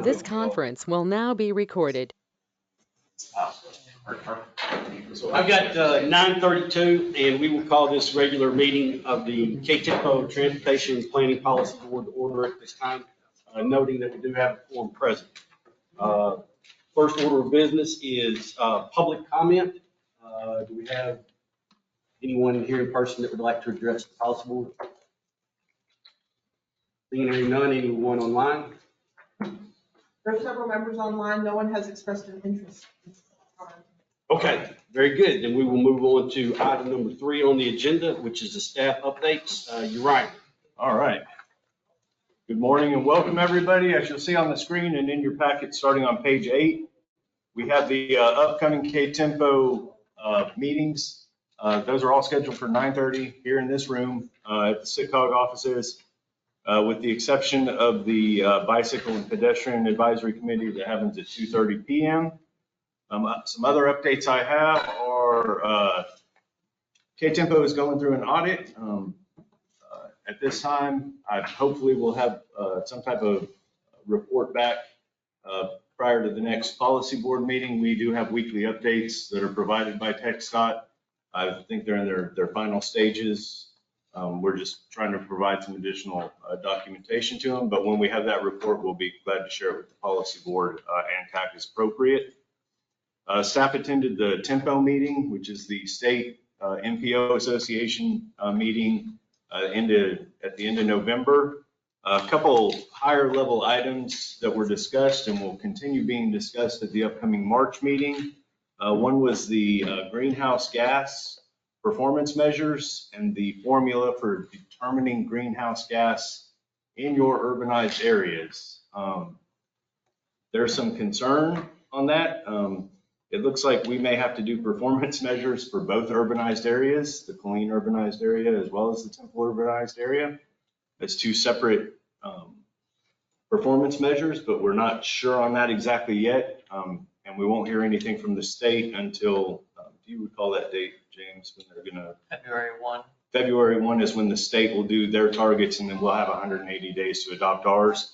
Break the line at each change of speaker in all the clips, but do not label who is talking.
This conference will now be recorded.
So I've got 9:32, and we will call this regular meeting of the KTMPO Transportation and Planning Policy Board to order at this time, noting that we do have a quorum present. First order of business is public comment. Do we have anyone here in person that would like to address the policy board? Seeing none, anyone online?
There are several members online. No one has expressed an interest.
Okay, very good. Then we will move on to item number 3 on the agenda, which is the staff updates. You're right.
All right. Good morning and welcome, everybody. As you'll see on the screen and in your packet, starting on page 8, we have the upcoming KTMPO meetings. Those are all scheduled for 9:30 here in this room at the SITCOG offices, with the exception of the Bicycle and Pedestrian Advisory Committee that happens at 2:30 p.m. Some other updates I have are KTMPO is going through an audit. At this time, I hopefully will have some type of report back prior to the next policy board meeting. We do have weekly updates that are provided by TxDOT. I think they're in their final stages. We're just trying to provide some additional documentation to them. But when we have that report, we'll be glad to share it with the policy board and TAC as appropriate. Staff attended the TMPO meeting, which is the state MPO association meeting at the end of November. A couple higher level items that were discussed and will continue being discussed at the upcoming March meeting. One was the greenhouse gas performance measures and the formula for determining greenhouse gas in your urbanized areas. There's some concern on that. It looks like we may have to do performance measures for both urbanized areas, the Killeen urbanized area as well as the Temple urbanized area. It's two separate performance measures, but we're not sure on that exactly yet. And we won't hear anything from the state until, do you recall that date, James, when they're gonna?
February 1.
February 1 is when the state will do their targets, and then we'll have 180 days to adopt ours.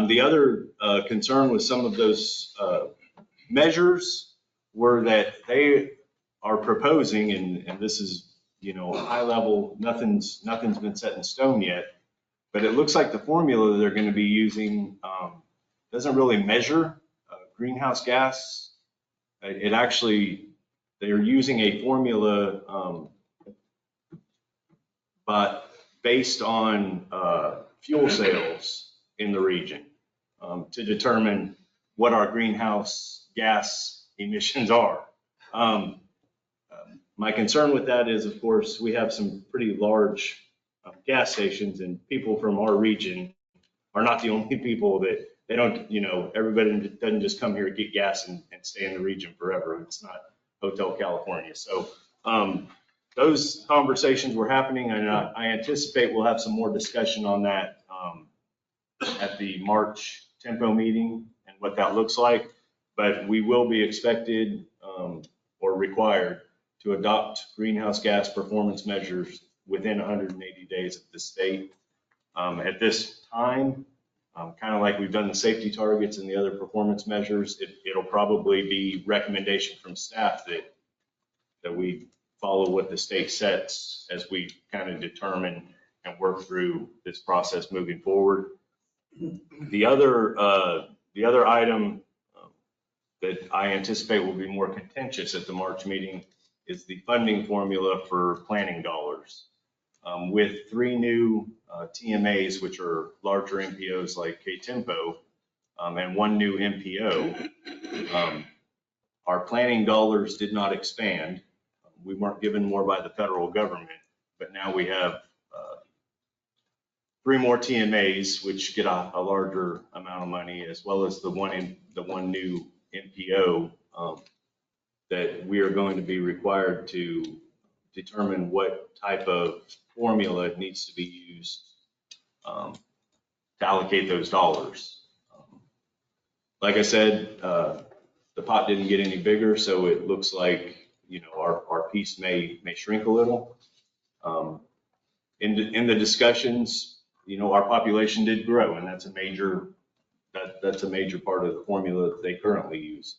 The other concern with some of those measures were that they are proposing, and this is, high level, nothing's been set in stone yet, but it looks like the formula they're going to be using doesn't really measure greenhouse gas. It actually, they're using a formula, but based on fuel sales in the region to determine what our greenhouse gas emissions are. My concern with that is, of course, we have some pretty large gas stations, and people from our region are not the only people that they don't, everybody doesn't just come here to get gas and stay in the region forever. It's not Hotel California. So those conversations were happening, and I anticipate we'll have some more discussion on that at the March TMPO meeting and what that looks like. But we will be expected or required to adopt greenhouse gas performance measures within 180 days of the state. At this time, kind of like we've done the safety targets and the other performance measures, it'll probably be recommendation from staff that we follow what the state sets as we kind of determine and work through this process moving forward. The other item that I anticipate will be more contentious at the March meeting is the funding formula for planning dollars. With 3 new TMAs, which are larger MPOs like KTMPO, and 1 new MPO, our planning dollars did not expand. We weren't given more by the federal government, but now we have 3 more TMAs, which get a larger amount of money, as well as the one new MPO that we are going to be required to determine what type of formula needs to be used to allocate those dollars. Like I said, the pot didn't get any bigger, so it looks like our piece may shrink a little. In the discussions, our population did grow, and that's a major that's a major part of the formula that they currently use.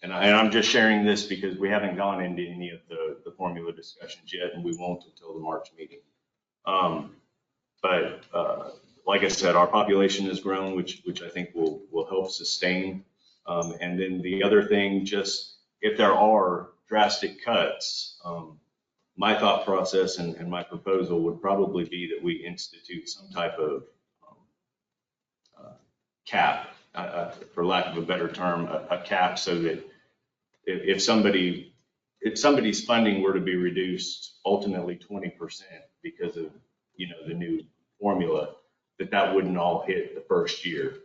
And I'm just sharing this because we haven't gone into any of the formula discussions yet, and we won't until the March meeting. But like I said, our population has grown, which I think will help sustain. And then the other thing, just if there are drastic cuts, my thought process and my proposal would probably be that we institute some type of cap, for lack of a better term, a cap, so that if somebody's funding were to be reduced ultimately 20% because of, the new formula, that wouldn't all hit the first year.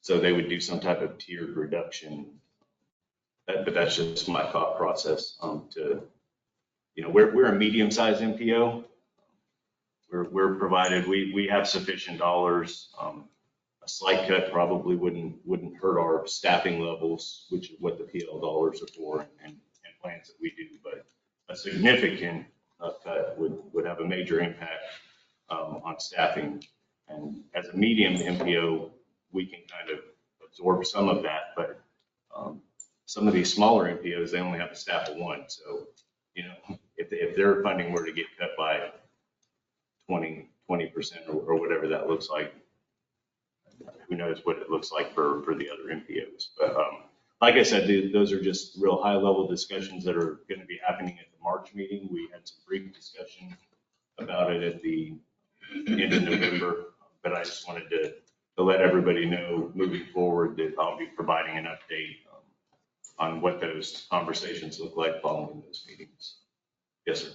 So they would do some type of tiered reduction. But that's just my thought process. We're a medium-sized MPO. We're provided, we have sufficient dollars. A slight cut probably wouldn't hurt our staffing levels, which is what the PL dollars are for, and plans that we do. But a significant cut would have a major impact on staffing. And as a medium MPO, we can kind of absorb some of that. But some of these smaller MPOs, they only have a staff of one. So, if their funding were to get cut by 20% or whatever that looks like, who knows what it looks like for the other MPOs. But like I said, those are just real high level discussions that are going to be happening at the March meeting. We had some brief discussion about it at the end of November, but I just wanted to let everybody know moving forward that I'll be providing an update on what those conversations look like following those meetings. Yes, sir.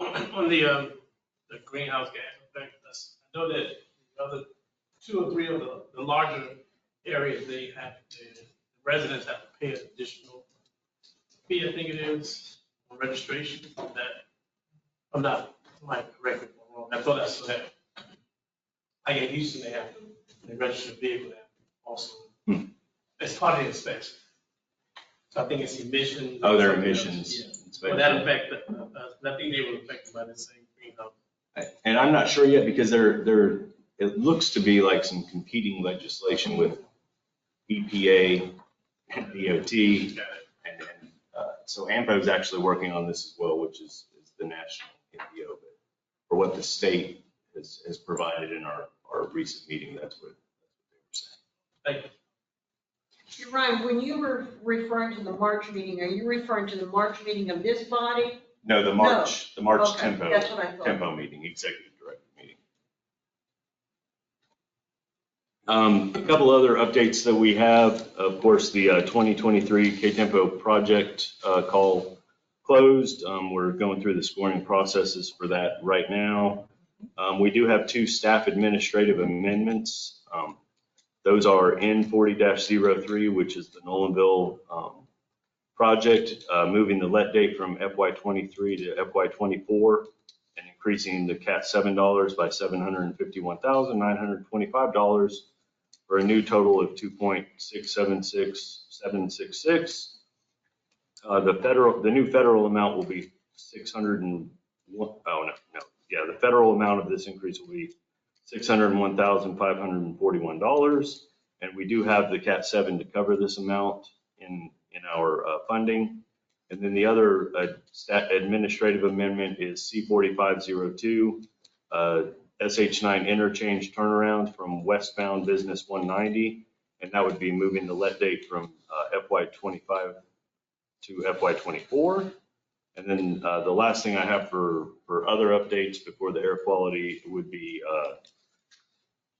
On the greenhouse gas effect, I know that the other 2 or 3 of the larger areas, the residents have to pay an additional fee, I think it is, on registration. That I'm not, might correct me if I'm wrong. I thought I saw that. Like in Houston, they have to register a vehicle that also. It's part of the inspection. So I think it's emissions.
Oh, their emissions.
Yeah. Well, that affect, I think they were affected by the same greenhouse.
And I'm not sure yet because it looks to be like some competing legislation with EPA and DOT. And so AMPO is actually working on this as well, which is the national MPO. But for what the state has provided in our recent meeting, that's what they were saying.
Thank you.
Ryan, when you were referring to the March meeting, are you referring to the March meeting of this body?
No, the March
Okay,
TEMPO,
that's what I thought.
TEMPO meeting, executive director meeting. A couple other updates that we have, of course, the 2023 KTMPO project call closed. We're going through the scoring processes for that right now. We do have 2 staff administrative amendments. Those are N40-03, which is the Nolanville project, moving the let date from FY23 to FY24 and increasing the CAT $7 by $751,925 for a new total of $2.676766. The new federal amount will be the federal amount of this increase will be $601,541. And we do have the CAT 7 to cover this amount in our funding. And then the other administrative amendment is C4502, SH9 interchange turnaround from westbound business 190. And that would be moving the let date from FY25 to FY24. And then the last thing I have for other updates before the air quality would be,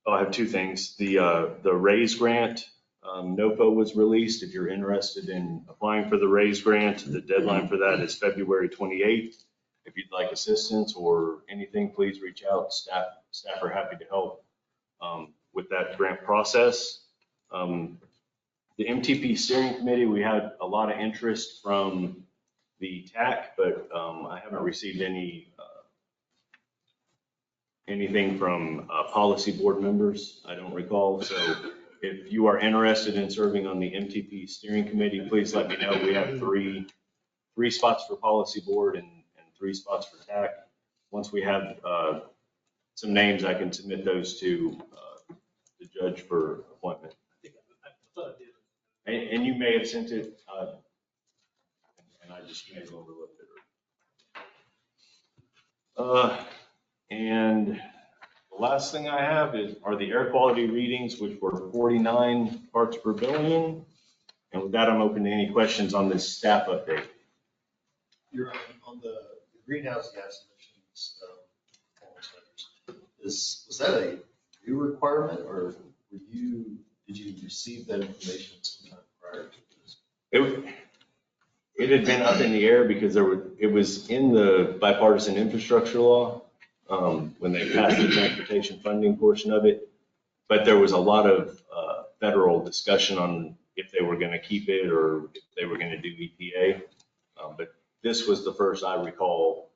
I have 2 things. The RAISE grant, NOFO was released. If you're interested in applying for the RAISE grant, the deadline for that is February 28th. If you'd like assistance or anything, please reach out. Staff are happy to help with that grant process. The MTP steering committee, we had a lot of interest from the TAC, but I haven't received anything from policy board members. I don't recall. So if you are interested in serving on the MTP steering committee, please let me know. We have three spots for policy board and 3 spots for TAC. Once we have some names, I can submit those to the judge for appointment.
I think
you may have sent it, and I just may have overlooked it. And the last thing I have are the air quality readings, which were 49 parts per billion. And with that, I'm open to any questions on this staff update.
You're on the greenhouse gas emissions performance measures. Was that a new requirement, or did you receive that information sometime prior to this?
It had been up in the air because it was in the bipartisan infrastructure law when they passed the transportation funding portion of it. But there was a lot of federal discussion on if they were going to keep it or if they were going to do EPA. But this was the first I recall,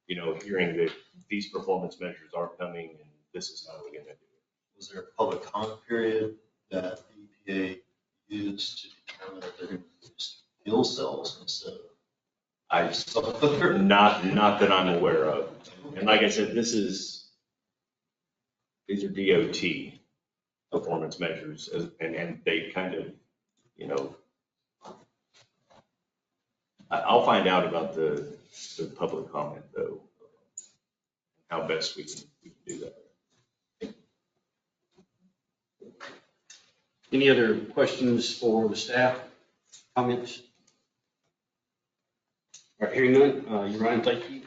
hearing that these performance measures are coming and this is how we're going to do it.
Was there a public comment period that the EPA used to determine that they're going to use fuel cells instead of
Not that I'm aware of. And like I said, these are DOT performance measures, and they kind of, I'll find out about the public comment though, how best we can do that.
Any other questions for the staff? Comments? All right, hearing none, Ryan, thank you.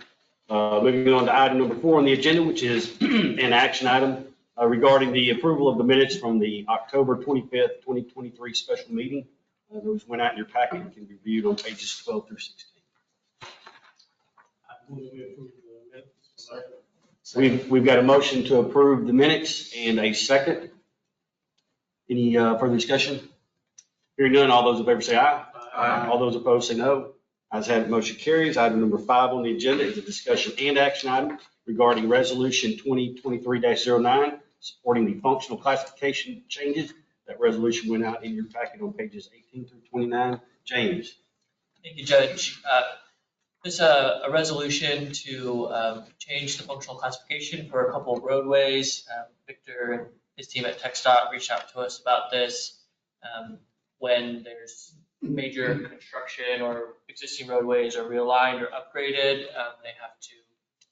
Moving on to item number 4 on the agenda, which is an action item regarding the approval of the minutes from the October 25th, 2023 special meeting. Those went out in your packet and can be viewed on pages 12 through 16.
I move we approve the minutes.
We've got a motion to approve the minutes and a second. Any further discussion? Hearing none, all those in favor say aye.
Aye.
All those opposed say no. Ayes have it, motion carries. Item number 5 on the agenda is a discussion and action item regarding resolution 2023-09, supporting the functional classification changes. That resolution went out in your packet on pages 18 through 29. James.
Thank you, Judge. This is a resolution to change the functional classification for a couple of roadways. Victor and his team at TxDOT reached out to us about this. When there's major construction or existing roadways are realigned or upgraded, they have to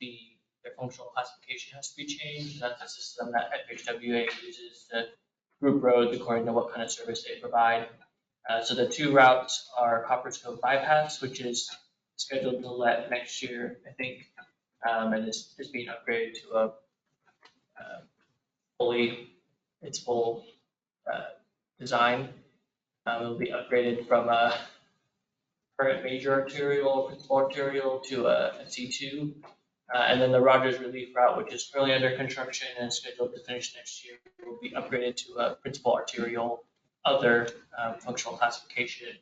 be, their functional classification has to be changed. That's a system that FHWA uses to group roads according to what kind of service they provide. So the 2 routes are Copper's Cove Bypass, which is scheduled to let next year, I think, and is being upgraded to a full design. It will be upgraded from a current major arterial, principal arterial to a C2. And then the Rogers Relief Route, which is currently under construction and is scheduled to finish next year, will be upgraded to a principal arterial, other functional classification.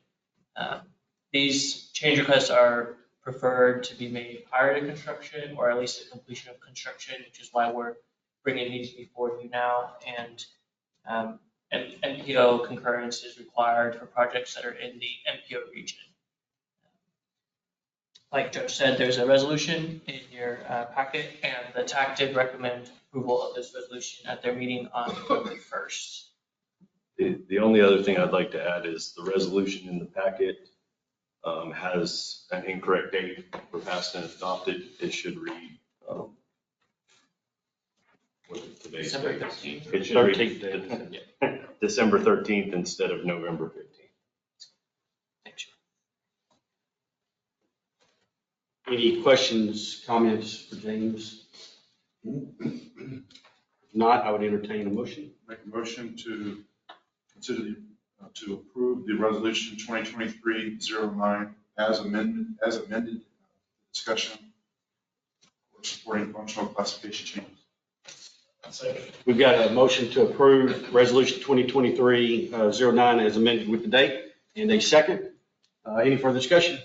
These change requests are preferred to be made prior to construction, or at least the completion of construction, which is why we're bringing these before you now. And MPO concurrence is required for projects that are in the MPO region. Like Judge said, there's a resolution in your packet, and the TAC did recommend approval of this resolution at their meeting on November 1st.
The only other thing I'd like to add is the resolution in the packet has an incorrect date for passed and adopted. It should read, what is today's
December
date?
13th.
It should read December 13th instead of November 15th.
Thank you.
Any questions, comments for James? If not, I would entertain a motion.
Make a motion to consider to approve the resolution 2023-09 as amended discussion for supporting functional classification changes.
We've got a motion to approve resolution 2023-09 as amended with the date and a second. Any further discussion?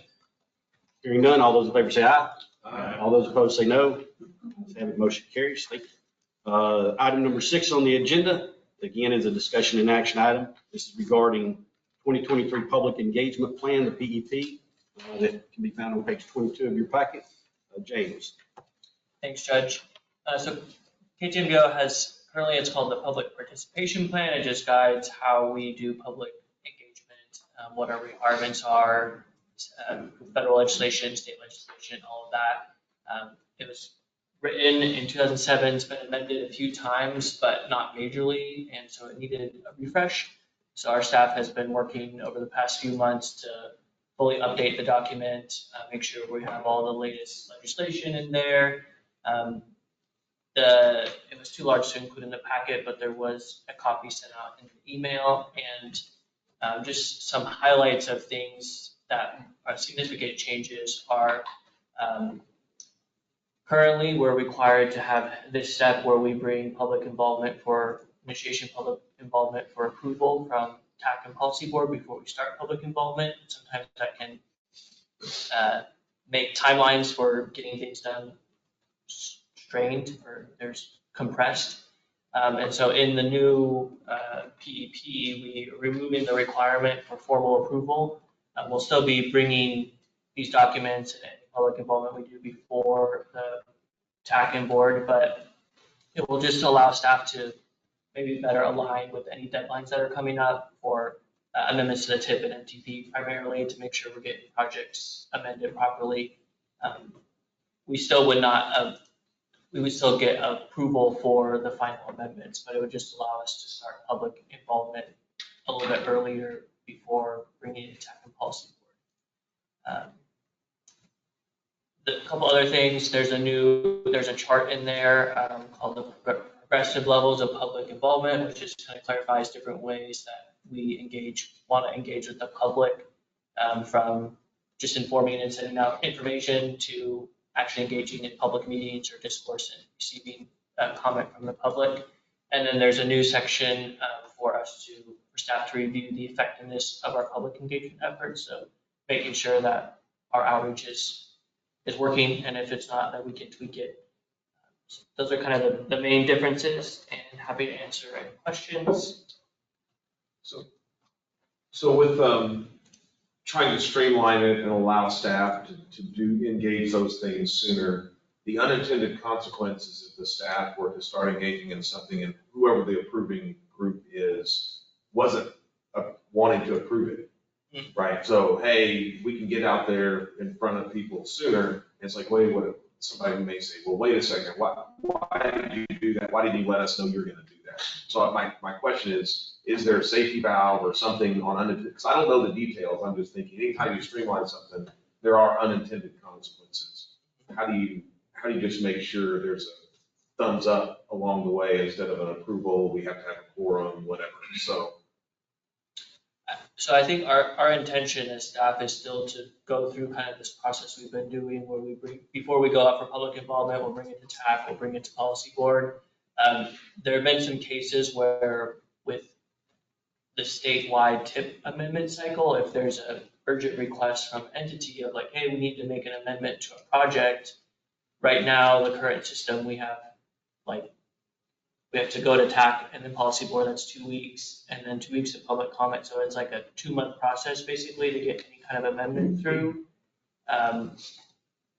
Hearing none, all those in favor say aye.
Aye.
All those opposed say no. Have it, motion carries. Thank you. Item number 6 on the agenda, again, is a discussion and action item. This is regarding 2023 Public Engagement Plan, the PEP, that can be found on page 22 of your packet. James.
Thanks, Judge. So KTMPO has, currently it's called the Public Participation Plan. It just guides how we do public engagement what our requirements are, federal legislation, state legislation, all of that. It was written in 2007, it's been amended a few times, but not majorly, and so it needed a refresh. So our staff has been working over the past few months to fully update the document, make sure we have all the latest legislation in there. It was too large to include in the packet, but there was a copy sent out in an email, and just some highlights of things that are significant changes are currently we're required to have this step where we bring public involvement for initiation, public involvement for approval from TAC and policy board before we start public involvement. Sometimes that can make timelines for getting things done strained or there's compressed. And so in the new PEP, we are removing the requirement for formal approval. We'll still be bringing these documents and any public involvement we do before the TAC and board, but it will just allow staff to maybe better align with any deadlines that are coming up for amendments to the TIP and MTP primarily to make sure we're getting projects amended properly. We still would not, we would still get approval for the final amendments, but it would just allow us to start public involvement a little bit earlier before bringing it to TAC and policy board. A couple other things, there's a chart in there called the progressive levels of public involvement, which just kind of clarifies different ways that we want to engage with the public, from just informing and sending out information to actually engaging in public meetings or discourse and receiving comment from the public. And then there's a new section for staff to review the effectiveness of our public engagement efforts. So making sure that our outreach is working, and if it's not, that we can tweak it. So those are kind of the main differences, and happy to answer any questions.
So with trying to streamline it and allow staff to engage those things sooner, the unintended consequences if the staff were to start engaging in something and whoever the approving group wasn't wanting to approve it, right? So, hey, we can get out there in front of people sooner. And it's like, wait, somebody may say, well, wait a second, why did you do that? Why didn't you let us know you were going to do that? So my question is there a safety valve or something on unintended? Because I don't know the details. I'm just thinking anytime you streamline something, there are unintended consequences. How do you just make sure there's a thumbs up along the way instead of an approval? We have to have a quorum, whatever.
So I think our intention as staff is still to go through kind of this process we've been doing where before we go out for public involvement, we'll bring it to TAC, we'll bring it to policy board. There have been some cases where with the statewide TIP amendment cycle, if there's an urgent request from entity of like, hey, we need to make an amendment to a project. Right now, the current system, we have to go to TAC and then policy board, that's 2 weeks, and then 2 weeks of public comment. So it's like a 2-month process basically to get any kind of amendment through.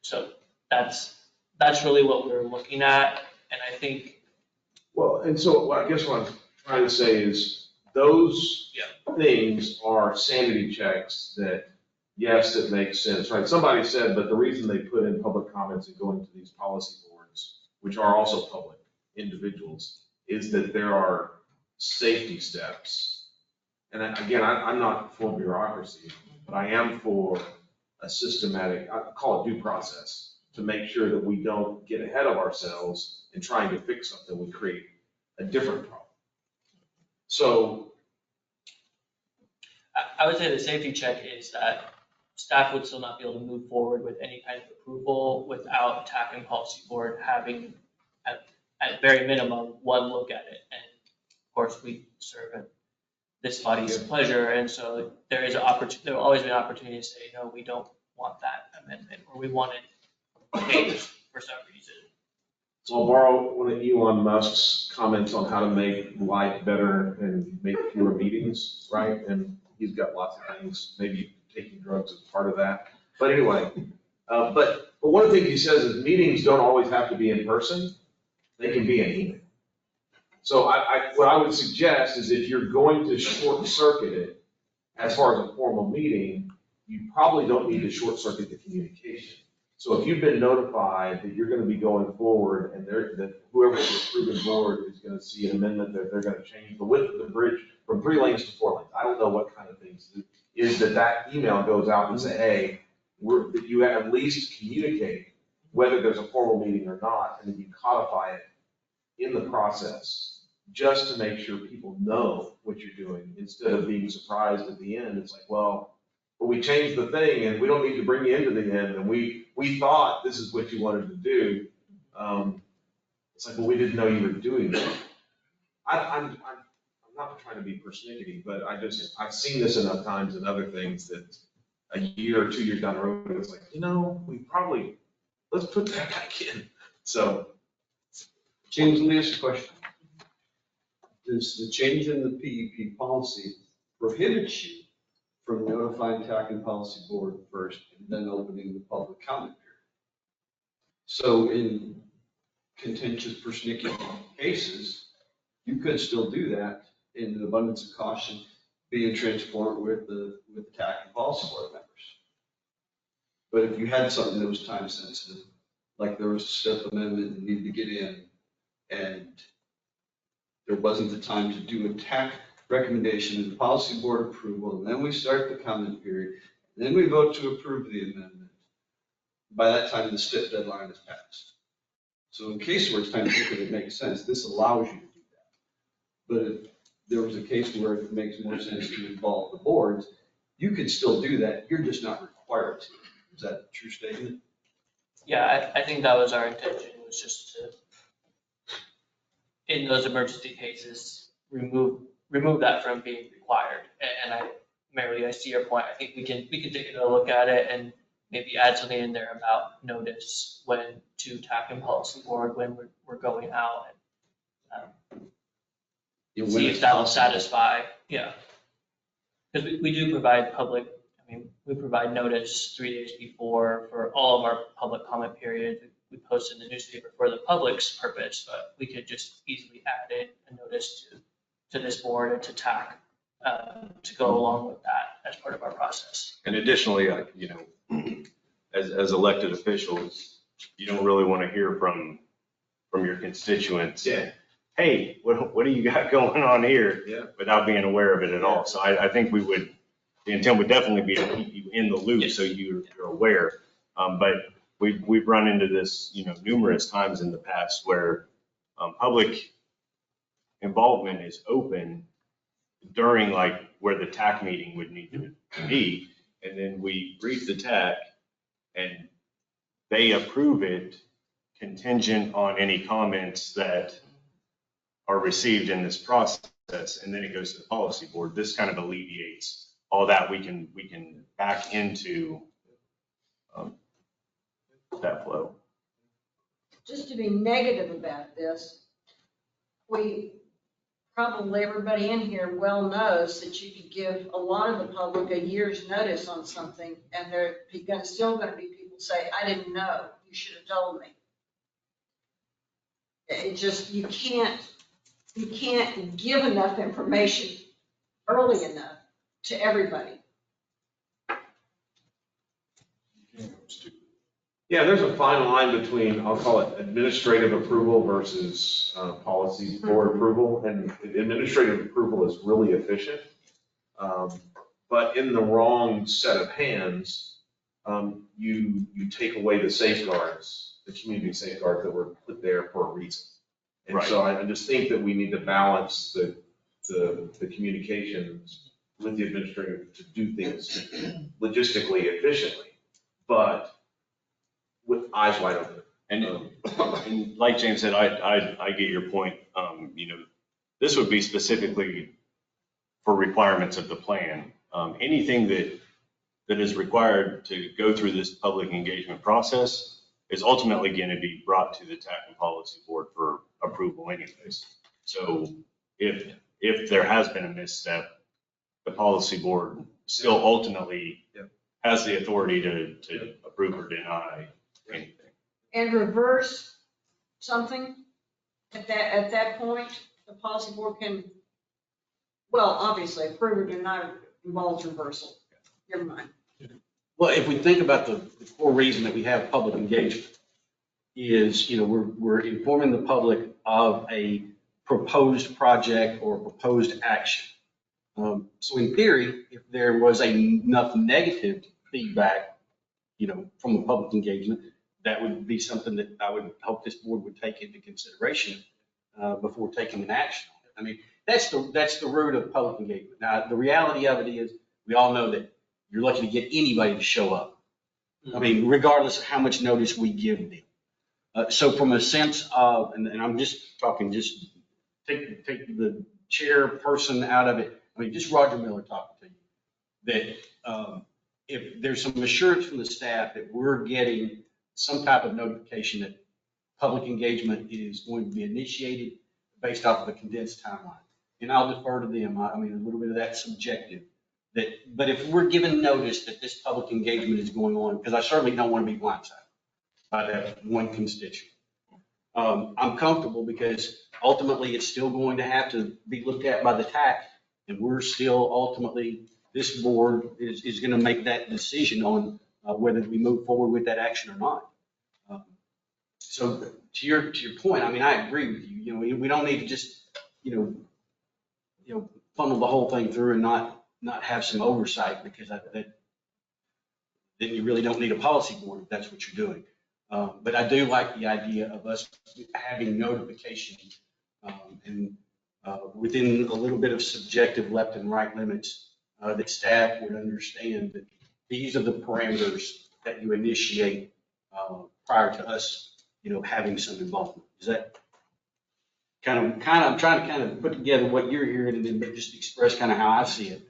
So that's really what we're looking at. And I think.
Well, and so I guess what I'm trying to say is those things are sanity checks that, yes, it makes sense, right? Somebody said, but the reason they put in public comments and go into these policy boards, which are also public individuals, is that there are safety steps. And again, I'm not for bureaucracy, but I am for a systematic, I call it due process, to make sure that we don't get ahead of ourselves in trying to fix something, we create a different problem. So
I would say the safety check is that staff would still not be able to move forward with any kind of approval without TAC and policy board having at very minimum one look at it. And of course we serve at this body's pleasure. And so there will always be an opportunity to say, no, we don't want that amendment, or we want it changed for some reason.
So I'll borrow one of Elon Musk's comments on how to make life better and make fewer meetings, right? And he's got lots of things, maybe taking drugs is part of that. But anyway, but one of the things he says is meetings don't always have to be in person. They can be an email. So what I would suggest is if you're going to short circuit it as far as a formal meeting, you probably don't need to short circuit the communication. So if you've been notified that you're gonna be going forward and that whoever's the approving board is gonna see an amendment that they're gonna change the width of the bridge from 3 lanes to 4 lanes. I don't know what kind of things, is that email goes out and say, hey, that you at least communicate whether there's a formal meeting or not, and then you codify it in the process, just to make sure people know what you're doing, instead of being surprised at the end. It's like, well, but we changed the thing and we don't need to bring you into the end, and we thought this is what you wanted to do. It's like, well, we didn't know you were doing that. I'm not trying to be persnickety, but I've seen this enough times in other things that a year or 2 years down the road, it's like, let's put that back in. So.
James, let me ask you a question. Does the change in the PEP policy prohibit you from notifying TAC and Policy Board first and then opening the public comment period? So in contentious persnickety cases, you could still do that in an abundance of caution, being transparent with the TAC and Policy Board members. But if you had something that was time sensitive, like there was a step amendment that needed to get in, and there wasn't the time to do a TAC recommendation and policy board approval, and then we start the comment period, and then we vote to approve the amendment. By that time, the stip deadline is passed. So in case where it's time to look at it, makes sense, this allows you to do that. But if there was a case where it makes more sense to involve the boards, you could still do that, you're just not required to. Is that a true statement?
Yeah, I think that was our intention, was just to, in those emergency cases, remove that from being required. And Mary, I see your point. I think we can take a look at it and maybe add something in there about notice when to TAC and Policy Board when we're going out, and see if that will satisfy. Yeah. Because we do provide we provide notice 3 days before for all of our public comment periods. We post in the newspaper for the public's purpose, but we could just easily add in a notice to this board and to TAC to go along with that as part of our process.
And additionally, as elected officials, you don't really want to hear from your constituents.
Yeah.
Hey, what do you got going on here?
Yeah.
Without being aware of it at all. So I think the intent would definitely be to keep you in the loop, so you're aware. But we've run into this, numerous times in the past where public involvement is open during where the TAC meeting would need to be. And then we brief the TAC and they approve it contingent on any comments that are received in this process. And then it goes to the policy board. This kind of alleviates all that. We can back into that flow.
Just to be negative about this, probably everybody in here well knows that you could give a lot of the public a year's notice on something, and there still going to be people say, I didn't know, you should have told me. It just, you can't give enough information early enough to everybody.
Yeah, there's a fine line between, I'll call it administrative approval versus policy board approval. And administrative approval is really efficient. But in the wrong set of hands, you take away the safeguards, the community safeguards that were put there for a reason. And
Right.
so I just think that we need to balance the communications with the administrative to do things logistically efficiently, but with eyes wide open.
And like James said, I get your point. This would be specifically for requirements of the plan. Anything that is required to go through this public engagement process is ultimately going to be brought to the TAC and Policy Board for approval anyways. So if there has been a misstep, the policy board still ultimately has the authority to approve or deny anything.
And reverse something at that point, the policy board can, well, obviously approve or deny involves reversal. Never mind.
Well, if we think about the core reason that we have public engagement is, we're informing the public of a proposed project or proposed action. So in theory, if there was enough negative feedback, from the public engagement, that would be something that I would hope this board would take into consideration before taking an action. I mean, that's the root of public engagement. Now, the reality of it is, we all know that you're lucky to get anybody to show up. I mean, regardless of how much notice we give them. So from a sense of, and I'm just talking, just take the chairperson out of it. I mean, just Roger Miller talking to you, that if there's some assurance from the staff that we're getting some type of notification that public engagement is going to be initiated based off of a condensed timeline. And I'll defer to them. I mean, a little bit of that subjective. But if we're given notice that this public engagement is going on, because I certainly don't want to be blindsided by that one constituent. I'm comfortable because ultimately it's still going to have to be looked at by the TAC, and we're still ultimately, this board is going to make that decision on whether we move forward with that action or not. So to your point, I mean, I agree with you. We don't need to just, funnel the whole thing through and not have some oversight, because then you really don't need a policy board if that's what you're doing. But I do like the idea of us having notification and within a little bit of subjective left and right limits, that staff would understand that these are the parameters that you initiate prior to us, having some involvement. Is that I'm trying to kind of put together what you're hearing and then just express kind of how I see it.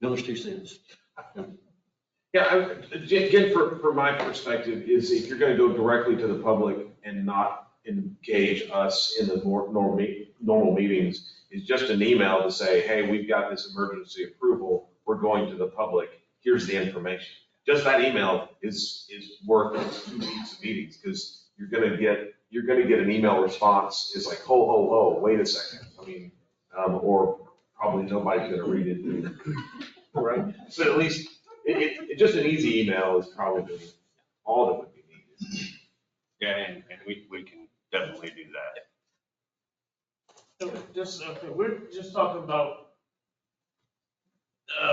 Miller's 2 cents.
Yeah, again, from my perspective, is if you're going to go directly to the public and not engage us in the normal meetings, is just an email to say, hey, we've got this emergency approval, we're going to the public, here's the information. Just that email is worth 2 weeks of meetings, because you're going to get an email response. It's like, ho, wait a second. I mean, or probably nobody's going to read it. Right? So at least just an easy email is probably all that would be needed.
Yeah, and we can definitely do that.
So we're just talking about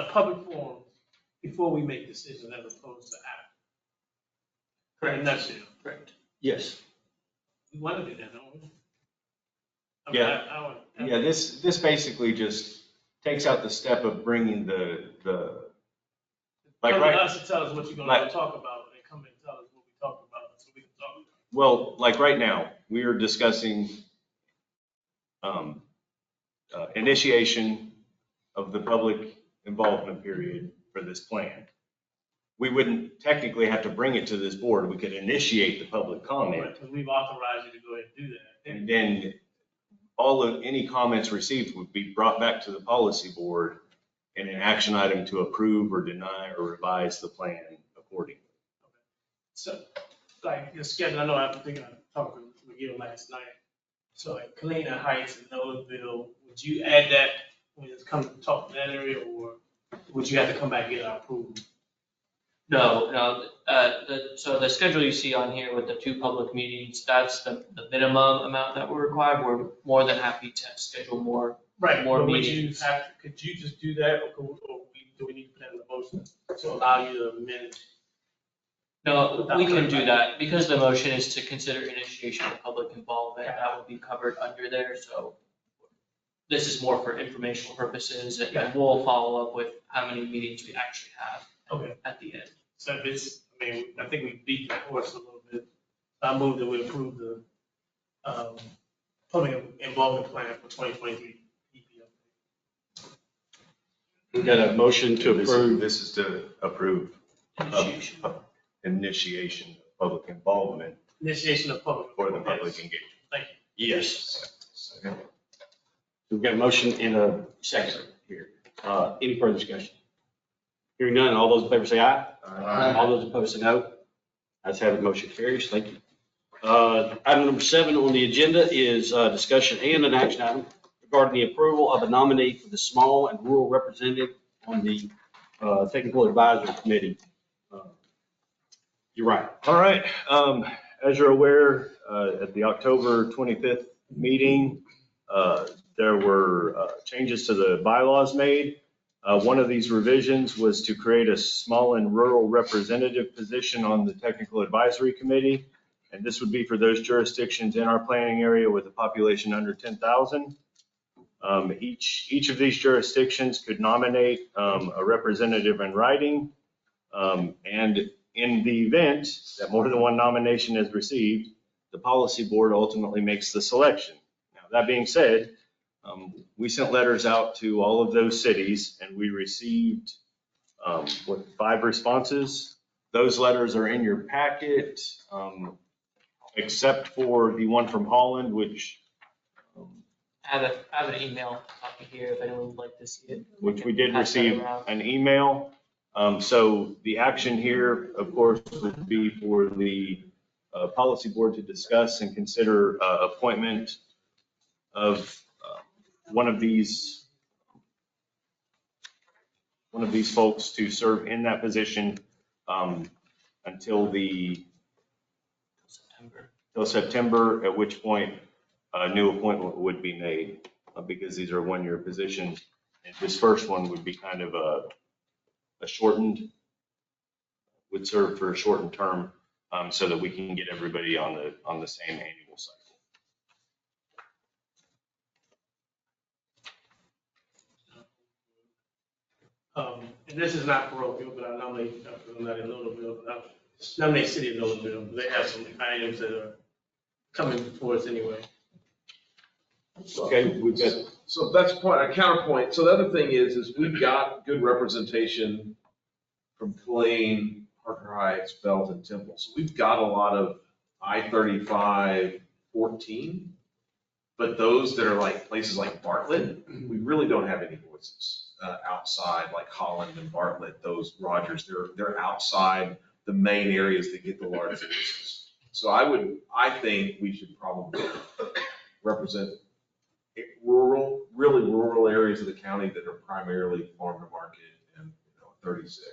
public forums before we make decisions as opposed to after. Correct. In a nutshell.
Correct.
Yes.
We want to do that, don't we?
Yeah, this basically just takes out the step of bringing the like
come
right.
to us and tell us what you're going to talk about, and come and tell us what we talked about, so we can talk about it.
Well, like right now, we are discussing initiation of the public involvement period for this plan. We wouldn't technically have to bring it to this board. We could initiate the public comment.
Because we've authorized you to go ahead and do that.
And then any comments received would be brought back to the policy board and an action item to approve or deny or revise the plan accordingly.
So, like your schedule, I know I talked to McGill last night. So like Killeen Heights and Noblesville, would you add that when it's come to talk to that area, or would you have to come back and get our approval?
No. So the schedule you see on here with the 2 public meetings, that's the minimum amount that we're required. We're more than happy to schedule more.
Right,
more
but
meetings.
Could you just do that, or do we need to put that in the motion to allow you to amend?
No, we can do that because the motion is to consider initiation of public involvement. That would be covered under there. So this is more for informational purposes, and we'll follow up with how many meetings we actually have at the end.
So if I think we beat the horse a little bit. I move that we approve the public involvement plan for 2023 PPO.
We've got a motion to approve.
This is to approve initiation of public involvement
Initiation of public.
for the public engagement.
Thank you.
Yes. We've got a motion in a second here. Any further discussion? Hearing none, all those in favor say aye.
Aye.
All those opposed say no. Ayes have it, motion carries. Thank you. Item number 7 on the agenda is discussion and an action item regarding the approval of a nominee for the small and rural representative on the Technical Advisory Committee. You're right.
All right. As you're aware, at the October 25th meeting, there were changes to the bylaws made. One of these revisions was to create a small and rural representative position on the Technical Advisory Committee. And this would be for those jurisdictions in our planning area with a population under 10,000. Each of these jurisdictions could nominate a representative in writing. And in the event that more than one nomination is received, the policy board ultimately makes the selection. Now, that being said, we sent letters out to all of those cities and we received 5 responses. Those letters are in your packet, except for the one from Holland, which
I have an email copy here if anyone would like to see it.
which we did
Pass that
receive
around.
an email. So the action here, of course, would be for the policy board to discuss and consider appointment of one of these folks to serve in that position until September, at which point a new appointment would be made, because these are one-year positions. And this first one would be kind of a shortened, would serve for a shortened term, so that we can get everybody on the same annual cycle.
And this is not parochial, but I nominate, I'm not in Louisville, but I nominate City of Louisville. They have some items that are coming before us anyway.
Okay, we've got,
So that's a point, a counterpoint. So the other thing is we've got good representation from Killeen, Parker Heights, Belton, Temple. So we've got a lot of I-35, 14. But those that are like places like Bartlett, we really don't have any voices outside, like Holland and Bartlett, those Rogers, they're outside the main areas that get the largest voices. So I think we should probably represent really rural areas of the county that are primarily farm to market and 36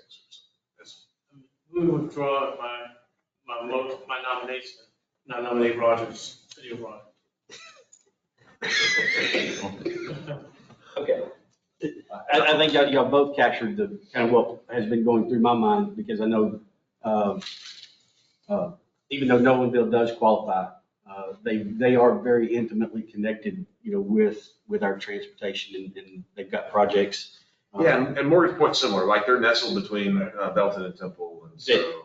or something.
We withdraw my nomination, not nominate Rogers, City of Rogers.
Okay. I think y'all both captured the kind of what has been going through my mind, because I know, even though Nolanville does qualify, they are very intimately connected, with our transportation, and they've got projects.
Yeah, and Morgan's Point's similar, like they're nestled between Belton and Temple, and so.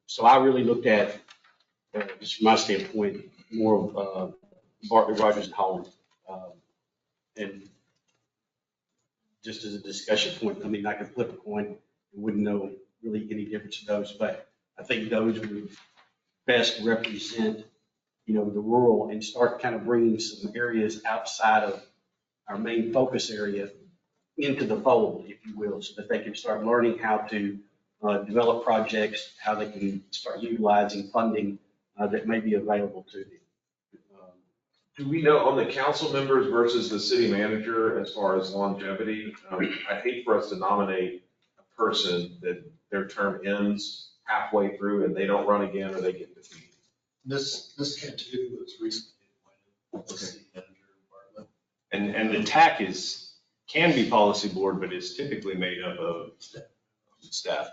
So I really looked at, just from my standpoint, more of Bartlett, Rogers, and Holland. And just as a discussion point, I mean, I could flip a coin and wouldn't know really any difference in those, but I think those would best represent, the rural, and start kind of bringing some areas outside of our main focus area into the fold, if you will, so that they can start learning how to develop projects, how they can start utilizing funding that may be available to them.
Do we know on the council members versus the city manager as far as longevity? I'd hate for us to nominate a person that their term ends halfway through and they don't run again or they get defeated.
Ms. Cantu was recently appointed as city manager in Bartlett.
and the TAC can be policy board, but is typically made up of staff.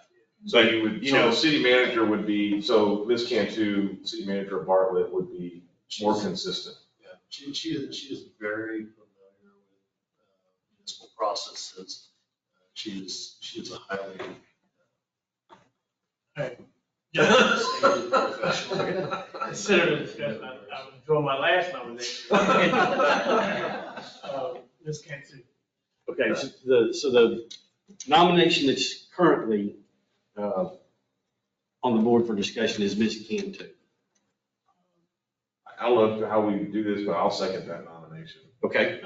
So you would, the city manager would be, so Ms. Cantu, city manager of Bartlett, would be more consistent.
Yeah, she is very familiar with municipal processes. She is a highly
Consider the discussion, I withdraw my last nomination. Ms. Cantu.
Okay, so the nomination that's currently on the board for discussion is Ms. Cantu.
I don't know how we do this, but I'll second that nomination.
Okay,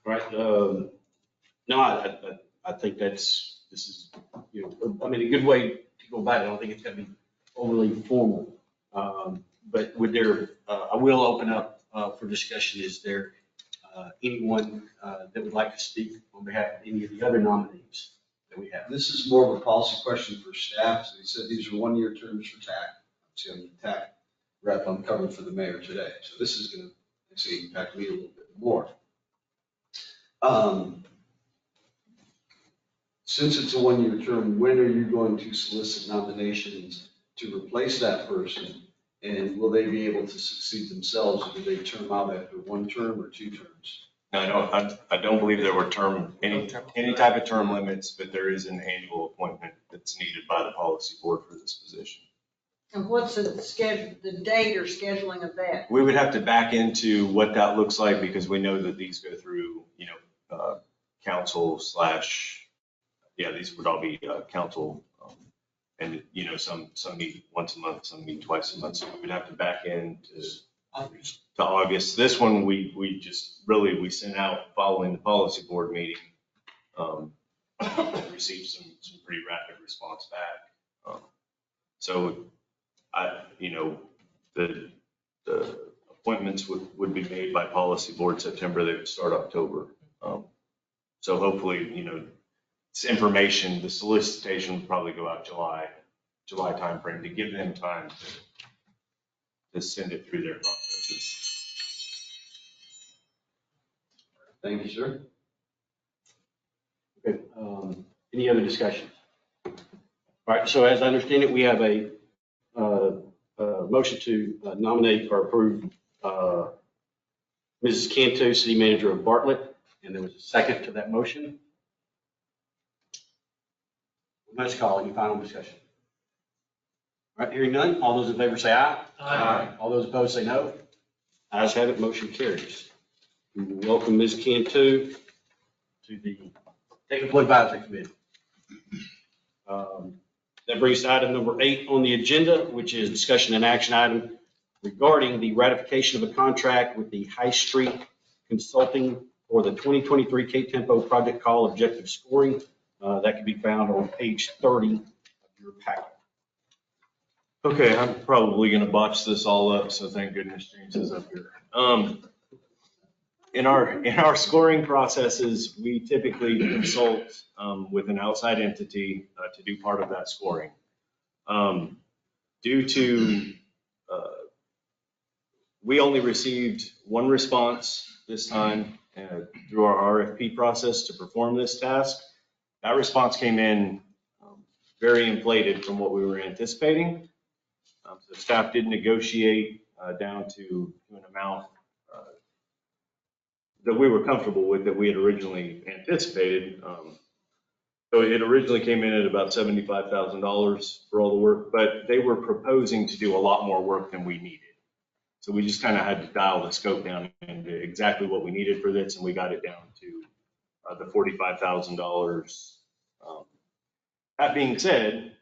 all right. No, I think this is, a good way to go about it. I don't think it's gonna be overly formal. But I will open up for discussion. Is there anyone that would like to speak on behalf of any of the other nominees that we have?
This is more of a policy question for staff. So he said these are one-year terms for TAC. See, I'm the TAC rep, I'm covering for the mayor today. So this is going to actually impact me a little bit more. Since it's a one-year term, when are you going to solicit nominations to replace that person? And will they be able to succeed themselves, or do they term out after one term or two terms?
No, I don't believe there were any type of term limits, but there is an annual appointment that's needed by the policy board for this position.
And what's the schedule, the date or scheduling of that?
We would have to back into what that looks like because we know that these go through, council / these would all be council. And, some meet once a month, some meet twice a month. So we would have to back into to August. This one, we just really, we sent out following the policy board meeting, received some pretty rapid response back. So the appointments would be made by policy board September. They would start October. So hopefully, this information, the solicitation would probably go out July timeframe to give them time to send it through their processes.
Thank you, sir.
Okay, any other discussion? All right, so as I understand it, we have a motion to nominate or approve Mrs. Cantu, City Manager of Bartlett, and there was a second to that motion. Let's call any final discussion. All right, hearing none, all those in favor say aye.
Aye.
All those opposed say no. Ayes have it, motion carries. We will welcome Ms. Cantu to the Technical Advisory Committee. That brings us to item number 8 on the agenda, which is discussion and action item regarding the ratification of a contract with the High Street Consulting for the 2023 KTMPO project call objective scoring. That can be found on page 30 of your packet.
Okay, I'm probably going to botch this all up, so thank goodness James is up here. In our scoring processes, we typically consult with an outside entity to do part of that scoring. Due to we only received one response this time through our RFP process to perform this task. That response came in very inflated from what we were anticipating. So staff did negotiate down to an amount that we were comfortable with, that we had originally anticipated. So it originally came in at about $75,000 for all the work, but they were proposing to do a lot more work than we needed. So we just kind of had to dial the scope down into exactly what we needed for this, and we got it down to the $45,000. That being said,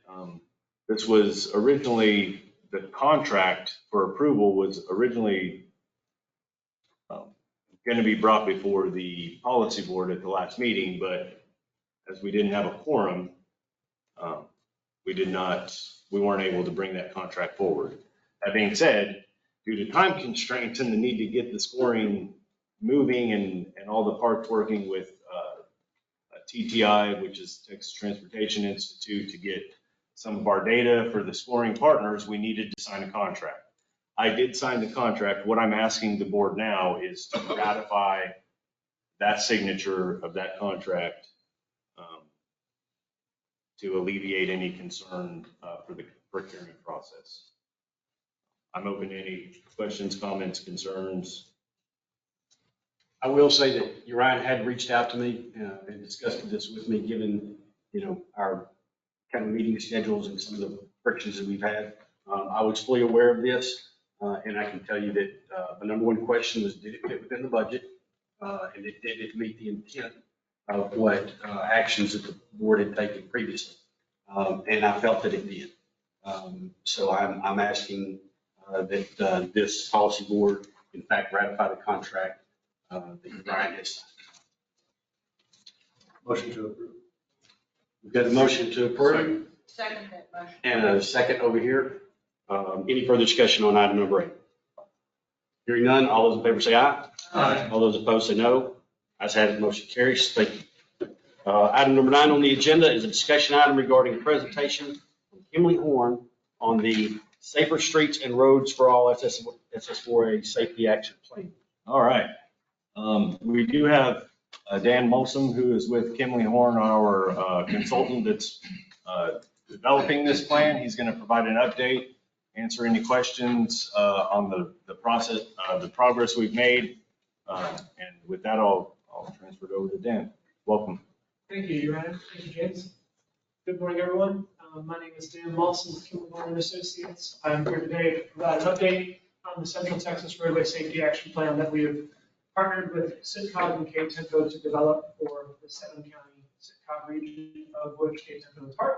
this was originally, the contract for approval was originally going to be brought before the policy board at the last meeting, but as we didn't have a quorum, we weren't able to bring that contract forward. That being said, due to time constraints and the need to get the scoring moving and all the parts working with TTI, which is Texas Transportation Institute, to get some of our data for the scoring partners, we needed to sign a contract. I did sign the contract. What I'm asking the board now is to ratify that signature of that contract to alleviate any concern for the procurement process. I'm open to any questions, comments, concerns.
I will say that Uriah had reached out to me and discussed this with me, given, our kind of meeting schedules and some of the frictions that we've had. I was fully aware of this, and I can tell you that the number one question was, did it fit within the budget? And did it meet the intent of what actions that the board had taken previously? And I felt that it did. So I'm asking that this policy board, in fact, ratify the contract that Uriah has signed.
Motion to approve.
We've got a motion to approve
Second that motion.
and a second over here. Any further discussion on item number 8? Hearing none, all those in favor say aye.
Aye.
All those opposed say no. Ayes have it, motion carries. Thank you. Item number 9 on the agenda is a discussion item regarding a presentation from Kimley Horn on the Safer Streets and Roads for All SS4A Safety Action Plan.
All right. We do have Dan Molson, who is with Kimley Horn, our consultant that's developing this plan. He's going to provide an update, answer any questions on the process, the progress we've made. And with that, I'll transfer it over to Dan. Welcome.
Thank you, Ryan. Thank you, James. Good morning, everyone. My name is Dan Lawson with Kimley Horn Associates. I'm here today to provide an update on the Central Texas Roadway Safety Action Plan that we have partnered with SITCOG and KTMPO to develop for the 7-county SITCOG region, of which KTMPO is part.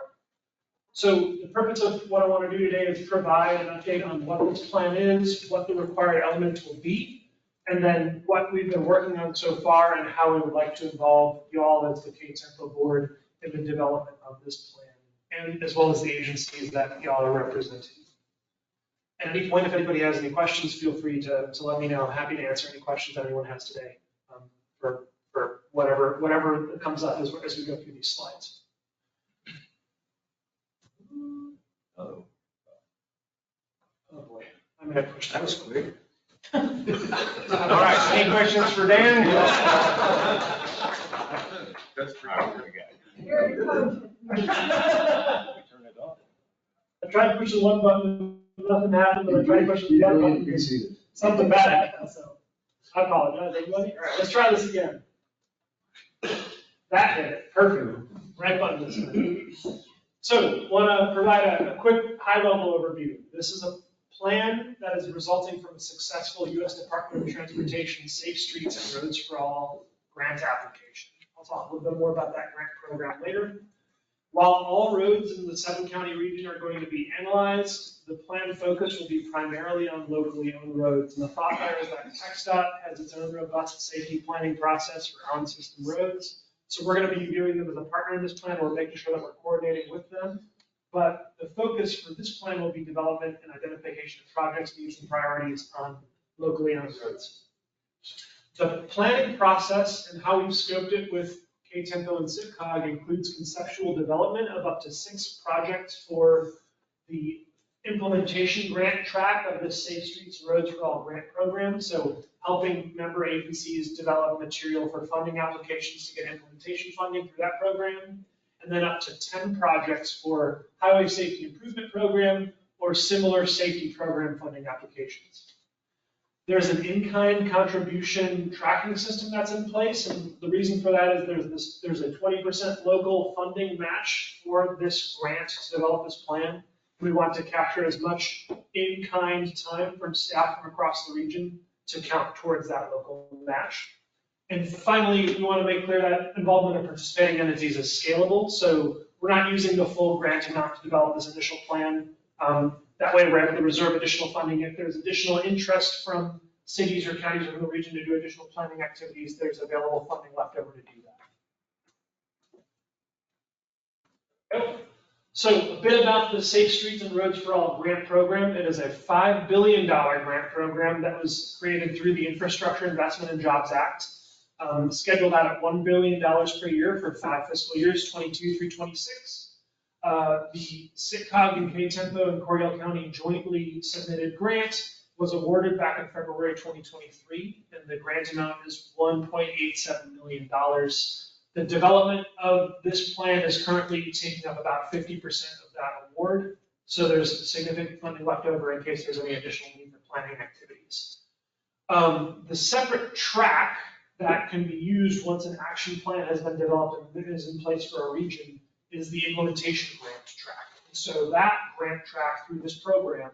So the purpose of what I want to do today is provide an update on what this plan is, what the required elements will be, and then what we've been working on so far and how we would like to involve y'all as the KTMPO board in the development of this plan, and as well as the agencies that y'all are representing. At any point, if anybody has any questions, feel free to let me know. I'm happy to answer any questions that anyone has today for whatever comes up as we go through these slides.
Oh.
Oh boy, I may have pushed that.
That was quick.
All right, any questions for Dan?
That's pretty good.
Turn it off.
I tried to push the one button, nothing happened, but I tried to push the other button, something bad happened, so I apologize, everybody. All right, let's try this again. That hit it, perfect, right button this time. So, want to provide a quick high-level overview. This is a plan that is resulting from a successful U.S. Department of Transportation Safe Streets and Roads for All grant application. I'll talk a little bit more about that grant program later. While all roads in the 7-county region are going to be analyzed, the plan focus will be primarily on locally owned roads. And the thought there is that TxDOT has its own robust safety planning process for on-system roads. So we're going to be viewing them as a partner in this plan. We're making sure that we're coordinating with them. But the focus for this plan will be development and identification of projects, needs, and priorities on locally owned roads. The planning process and how we've scoped it with KTMPO and SITCOG includes conceptual development of up to 6 projects for the implementation grant track of the Safe Streets and Roads for All grant program. So helping member agencies develop material for funding applications to get implementation funding through that program. And then up to 10 projects for highway safety improvement program or similar safety program funding applications. There's an in-kind contribution tracking system that's in place, and the reason for that is there's a 20% local funding match for this grant to develop this plan. We want to capture as much in-kind time from staff from across the region to count towards that local match. And finally, we want to make clear that involvement of participating entities is scalable, so we're not using the full grant amount to develop this initial plan. That way, we're able to reserve additional funding. If there's additional interest from cities or counties within the region to do additional planning activities, there's available funding left over to do that. Okay. So a bit about the Safe Streets and Roads for All grant program. It is a $5 billion grant program that was created through the Infrastructure Investment and Jobs Act, scheduled out at $1 billion per year for 5 fiscal years, 22 through 26. The SITCOG and KTMPO and Cordell County jointly submitted grant was awarded back in February 2023, and the grant amount is $1.87 million. The development of this plan is currently taking up about 50% of that award, so there's significant funding left over in case there's any additional need for planning activities. The separate track that can be used once an action plan has been developed and is in place for a region is the implementation grant track. So that grant track through this program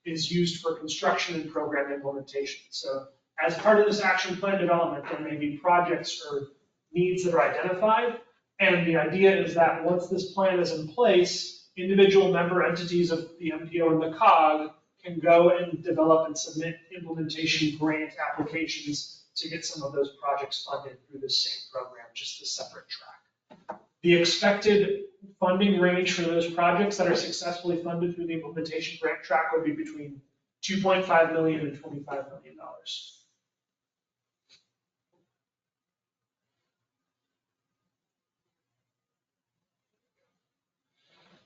is used for construction and program implementation. So as part of this action plan development, there may be projects or needs that are identified. And the idea is that once this plan is in place, individual member entities of the MPO and the COG can go and develop and submit implementation grant applications to get some of those projects funded through this same program, just a separate track. The expected funding range for those projects that are successfully funded through the implementation grant track would be between $2.5 million and $25 million.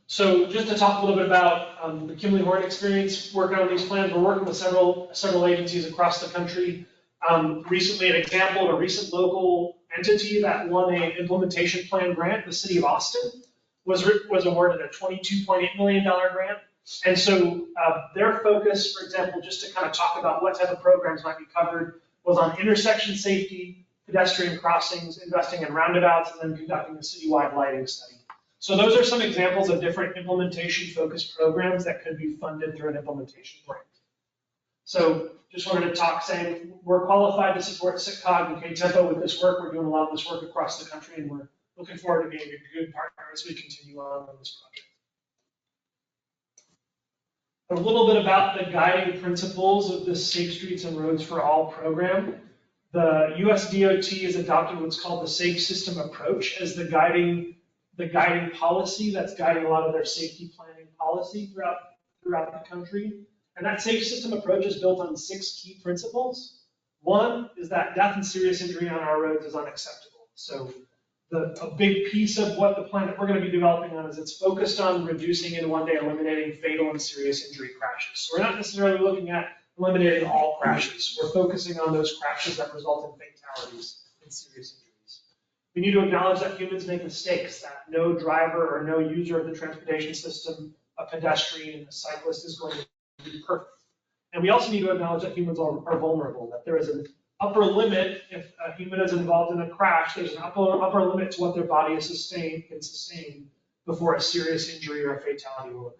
So just to talk a little bit about the Kimley Horn experience working on these plans, we're working with several agencies across the country. Recently, an example of a recent local entity that won an implementation plan grant, the city of Austin, was awarded a $22.8 million grant. And so their focus, for example, just to kind of talk about what type of programs might be covered, was on intersection safety, pedestrian crossings, investing in roundabouts, and then conducting a citywide lighting study. So those are some examples of different implementation-focused programs that could be funded through an implementation grant. So just wanted to talk, saying we're qualified to support SITCOG and KTMPO with this work. We're doing a lot of this work across the country, and we're looking forward to being a good partner as we continue on this project. A little bit about the guiding principles of the Safe Streets and Roads for All program. The US DOT has adopted what's called the Safe System Approach as the guiding policy that's guiding a lot of their safety planning policy throughout the country. And that safe system approach is built on 6 key principles. One is that death and serious injury on our roads is unacceptable. So a big piece of what the plan that we're going to be developing on is it's focused on reducing and one day eliminating fatal and serious injury crashes. So we're not necessarily looking at eliminating all crashes. We're focusing on those crashes that result in fatalities and serious injuries. We need to acknowledge that humans make mistakes, that no driver or no user of the transportation system, a pedestrian, a cyclist, is going to be perfect. And we also need to acknowledge that humans are vulnerable, that there is an upper limit. If a human is involved in a crash, there's an upper limit to what their body can sustain before a serious injury or a fatality will occur.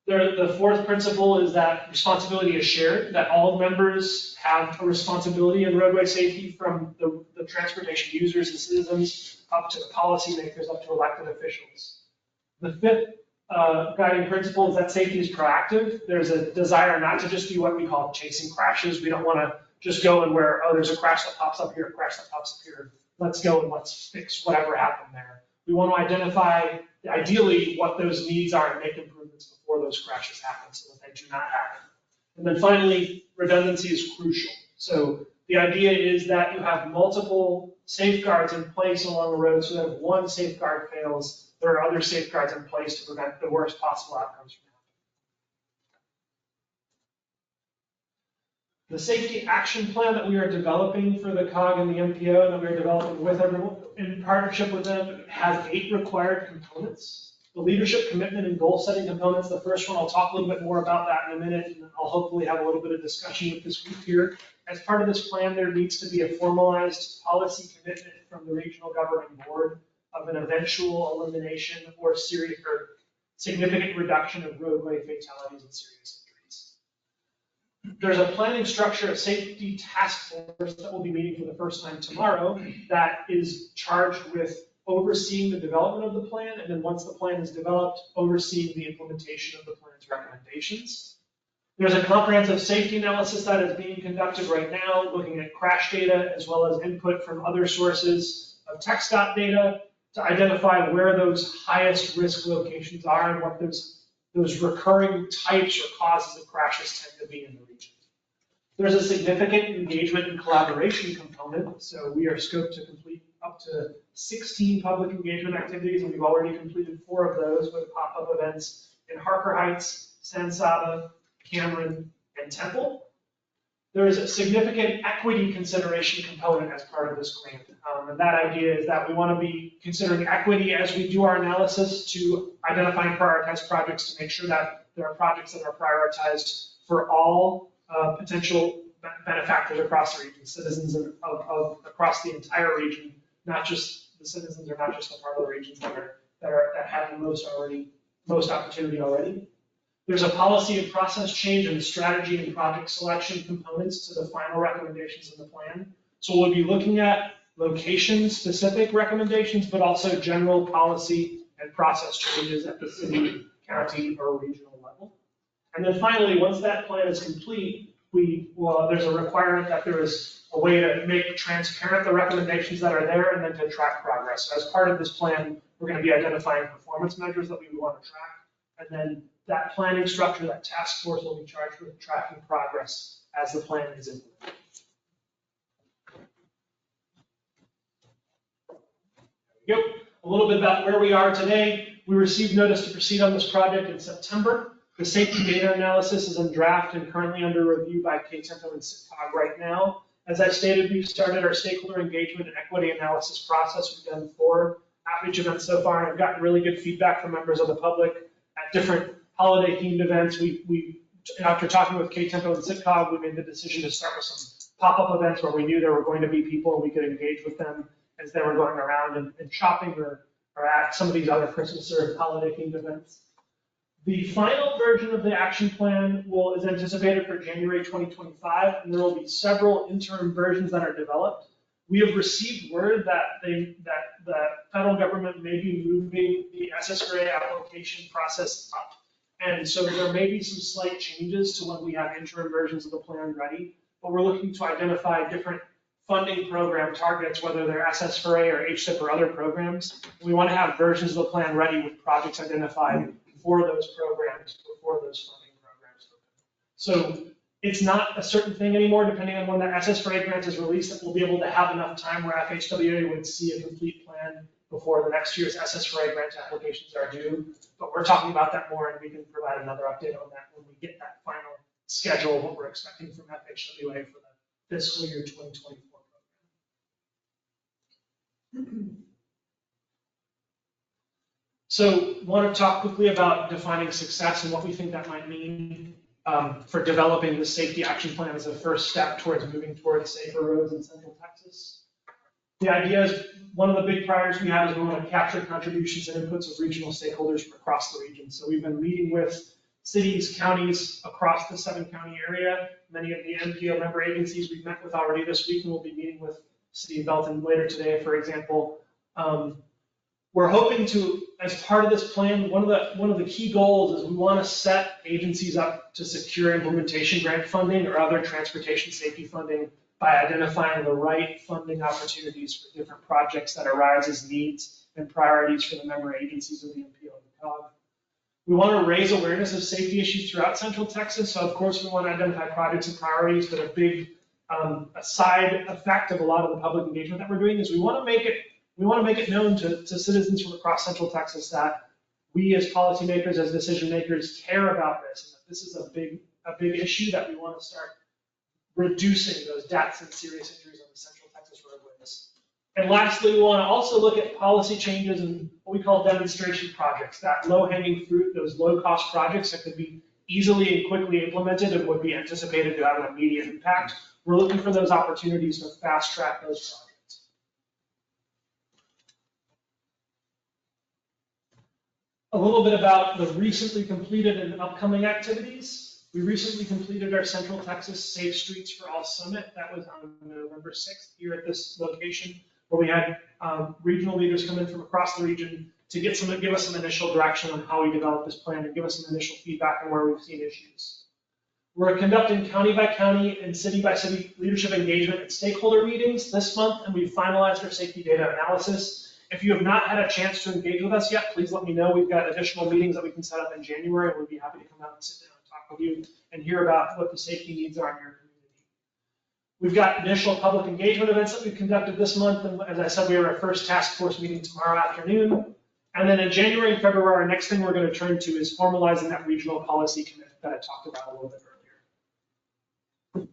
The 4th principle is that responsibility is shared, that all members have a responsibility in roadway safety, from the transportation users and citizens up to the policymakers, up to elected officials. The 5th guiding principle is that safety is proactive. There's a desire not to just do what we call chasing crashes. We don't want to just go and where, oh, there's a crash that pops up here, a crash that pops up here. Let's go and let's fix whatever happened there. We want to identify, ideally, what those needs are and make improvements before those crashes happen so that they do not happen. And then finally, redundancy is crucial. So the idea is that you have multiple safeguards in place along the road so that if one safeguard fails, there are other safeguards in place to prevent the worst possible outcomes from happening. The safety action plan that we are developing for the COG and the MPO, and that we are developing with everyone in partnership with them, has 8 required components. The leadership commitment and goal setting components, the first one, I'll talk a little bit more about that in a minute, and I'll hopefully have a little bit of discussion with this group here. As part of this plan, there needs to be a formalized policy commitment from the regional governing board of an eventual elimination or significant reduction of roadway fatalities and serious injuries. There's a planning structure, a safety task force that will be meeting for the first time tomorrow that is charged with overseeing the development of the plan, and then once the plan is developed, overseeing the implementation of the plan's recommendations. There's a comprehensive safety analysis that is being conducted right now, looking at crash data as well as input from other sources of TxDOT data to identify where those highest risk locations are and what those recurring types or causes of crashes tend to be in the region. There's a significant engagement and collaboration component, so we are scoped to complete up to 16 public engagement activities, and we've already completed 4 of those with pop-up events in Harker Heights, San Saba, Cameron, and Temple. There is a significant equity consideration component as part of this grant, and that idea is that we want to be considering equity as we do our analysis to identify and prioritize projects to make sure that there are projects that are prioritized for all potential benefactors across the region, citizens of across the entire region, not just the citizens or not just the part of the regions that have the most opportunity already. There's a policy and process change and strategy and project selection components to the final recommendations in the plan. So we'll be looking at location-specific recommendations, but also general policy and process changes at the city, county, or regional level. And then finally, once that plan is complete, there's a requirement that there is a way to make transparent the recommendations that are there and then to track progress. So as part of this plan, we're going to be identifying performance measures that we want to track. And then that planning structure, that task force will be charged with tracking progress as the plan is implemented. There we go. A little bit about where we are today. We received notice to proceed on this project in September. The safety data analysis is in draft and currently under review by KTMPO and SITCOG right now. As I stated, we've started our stakeholder engagement and equity analysis process. We've done 4 outreach events so far, and I've gotten really good feedback from members of the public at different holiday themed events. After talking with KTMPO and SITCOG, we made the decision to start with some pop-up events where we knew there were going to be people and we could engage with them as they were going around and shopping or at some of these other Christmas or holiday themed events. The final version of the action plan is anticipated for January 2025, and there will be several interim versions that are developed. We have received word that the federal government may be moving the SS4A application process up. And so there may be some slight changes to when we have interim versions of the plan ready, but we're looking to identify different funding program targets, whether they're SS4A or HSIP or other programs. We want to have versions of the plan ready with projects identified for those programs, before those funding programs. So it's not a certain thing anymore, depending on when the SS4A grant is released, that we'll be able to have enough time where FHWA would see a complete plan before the next year's SS4A grant applications are due. But we're talking about that more, and we can provide another update on that when we get that final schedule of what we're expecting from FHWA for the fiscal year 2024 program. So want to talk quickly about defining success and what we think that might mean for developing the safety action plan as a first step towards moving towards safer roads in Central Texas. The idea is one of the big priorities we have is we want to capture contributions and inputs of regional stakeholders from across the region. So we've been meeting with cities, counties across the 7-county area, many of the MPO member agencies we've met with already this week, and we'll be meeting with City of Belton later today, for example. We're hoping to, as part of this plan, one of the key goals is we want to set agencies up to secure implementation grant funding or other transportation safety funding by identifying the right funding opportunities for different projects that arise as needs and priorities for the member agencies of the MPO and the COG. We want to raise awareness of safety issues throughout Central Texas. So of course we want to identify projects and priorities, but a big a side effect of a lot of the public engagement that we're doing is we want to make it known to citizens from across Central Texas that we as policymakers, as decision makers, care about this, and that this is a big issue that we want to start reducing those deaths and serious injuries on the Central Texas roadways. And lastly, we want to also look at policy changes and what we call demonstration projects, that low-hanging fruit, those low-cost projects that could be easily and quickly implemented and would be anticipated to have an immediate impact. We're looking for those opportunities to fast-track those projects. A little bit about the recently completed and upcoming activities. We recently completed our Central Texas Safe Streets for All Summit. That was on November 6th here at this location, where we had regional leaders come in from across the region to give us some initial direction on how we develop this plan and give us some initial feedback on where we've seen issues. We're conducting county by county and city by city leadership engagement and stakeholder meetings this month, and we've finalized our safety data analysis. If you have not had a chance to engage with us yet, please let me know. We've got additional meetings that we can set up in January, and we'd be happy to come out and sit down and talk with you and hear about what the safety needs are in your community. We've got initial public engagement events that we've conducted this month, and as I said, we have our first task force meeting tomorrow afternoon. And then in January and February, our next thing we're going to turn to is formalizing that regional policy commitment that I talked about a little bit earlier.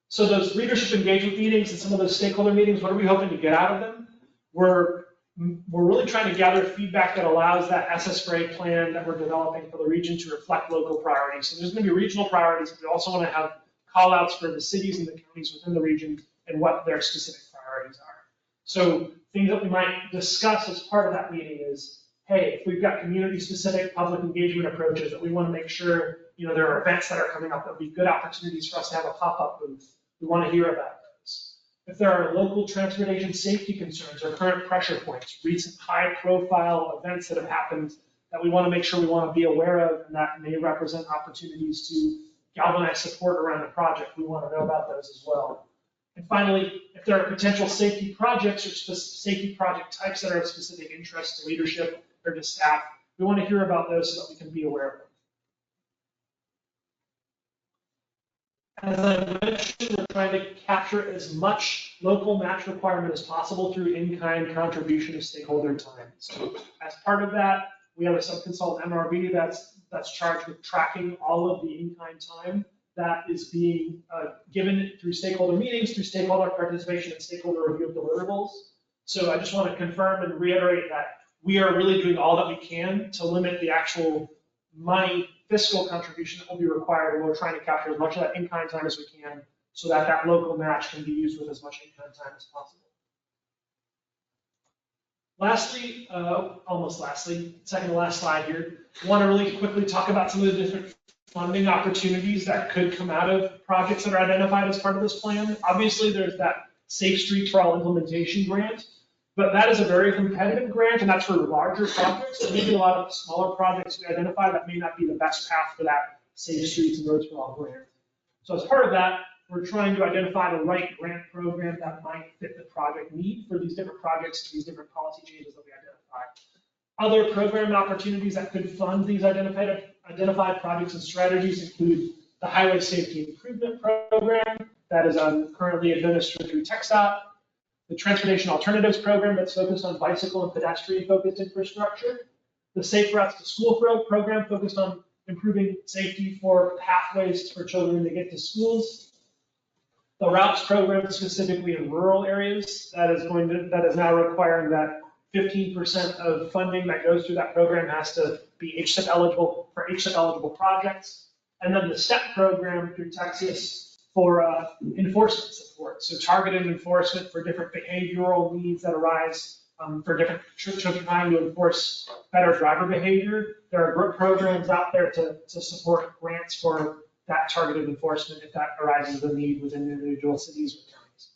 So those leadership engagement meetings and some of those stakeholder meetings, what are we hoping to get out of them? We're really trying to gather feedback that allows that SS4A plan that we're developing for the region to reflect local priorities. So there's going to be regional priorities, but we also want to have call outs for the cities and the counties within the region and what their specific priorities are. So things that we might discuss as part of that meeting is, hey, if we've got community-specific public engagement approaches that we want to make sure, there are events that are coming up that would be good opportunities for us to have a pop-up booth. We want to hear about those. If there are local transportation safety concerns or current pressure points, recent high-profile events that have happened that we want to make sure we want to be aware of and that may represent opportunities to galvanize support around the project, we want to know about those as well. And finally, if there are potential safety projects or safety project types that are of specific interest to leadership or to staff, we want to hear about those so that we can be aware of them. As I mentioned, we're trying to capture as much local match requirement as possible through in-kind contribution of stakeholder time. So as part of that, we have a sub-consultant MRB that's charged with tracking all of the in-kind time that is being given through stakeholder meetings, through stakeholder participation, and stakeholder review of deliverables. So I just want to confirm and reiterate that we are really doing all that we can to limit the actual money fiscal contribution that will be required, and we're trying to capture as much of that in-kind time as we can so that that local match can be used with as much in-kind time as possible. Lastly, almost lastly, second to last slide here, I want to really quickly talk about some of the different funding opportunities that could come out of projects that are identified as part of this plan. Obviously, there's that Safe Streets for All implementation grant, but that is a very competitive grant, and that's for larger projects. So maybe a lot of smaller projects we identify that may not be the best path for that Safe Streets and Roads for All grant. So as part of that, we're trying to identify the right grant program that might fit the project need for these different projects, these different policy changes that we identified. Other program opportunities that could fund these identified projects and strategies include the Highway Safety Improvement Program that is currently administered through TxDOT, the Transportation Alternatives Program that's focused on bicycle and pedestrian-focused infrastructure, the Safe Routes to School program focused on improving safety for pathways for children to get to schools, the Routes program specifically in rural areas that is now requiring that 15% of funding that goes through that program has to be HSIP eligible for HSIP eligible projects, and then the STEP program through Texas for enforcement support. So targeted enforcement for different behavioral needs that arise for different children trying to enforce better driver behavior. There are programs out there to support grants for that targeted enforcement if that arises the need within individual cities or counties.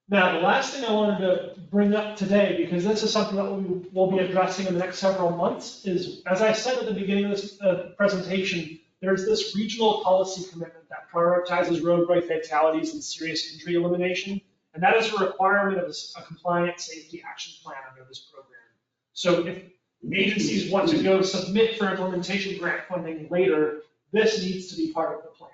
Now, the last thing I wanted to bring up today, because this is something that we will be addressing in the next several months, is, as I said at the beginning of this presentation, there's this regional policy commitment that prioritizes roadway fatalities and serious injury elimination, and that is a requirement of a compliant safety action plan under this program. So if agencies want to go submit for implementation grant funding later, this needs to be part of the plan.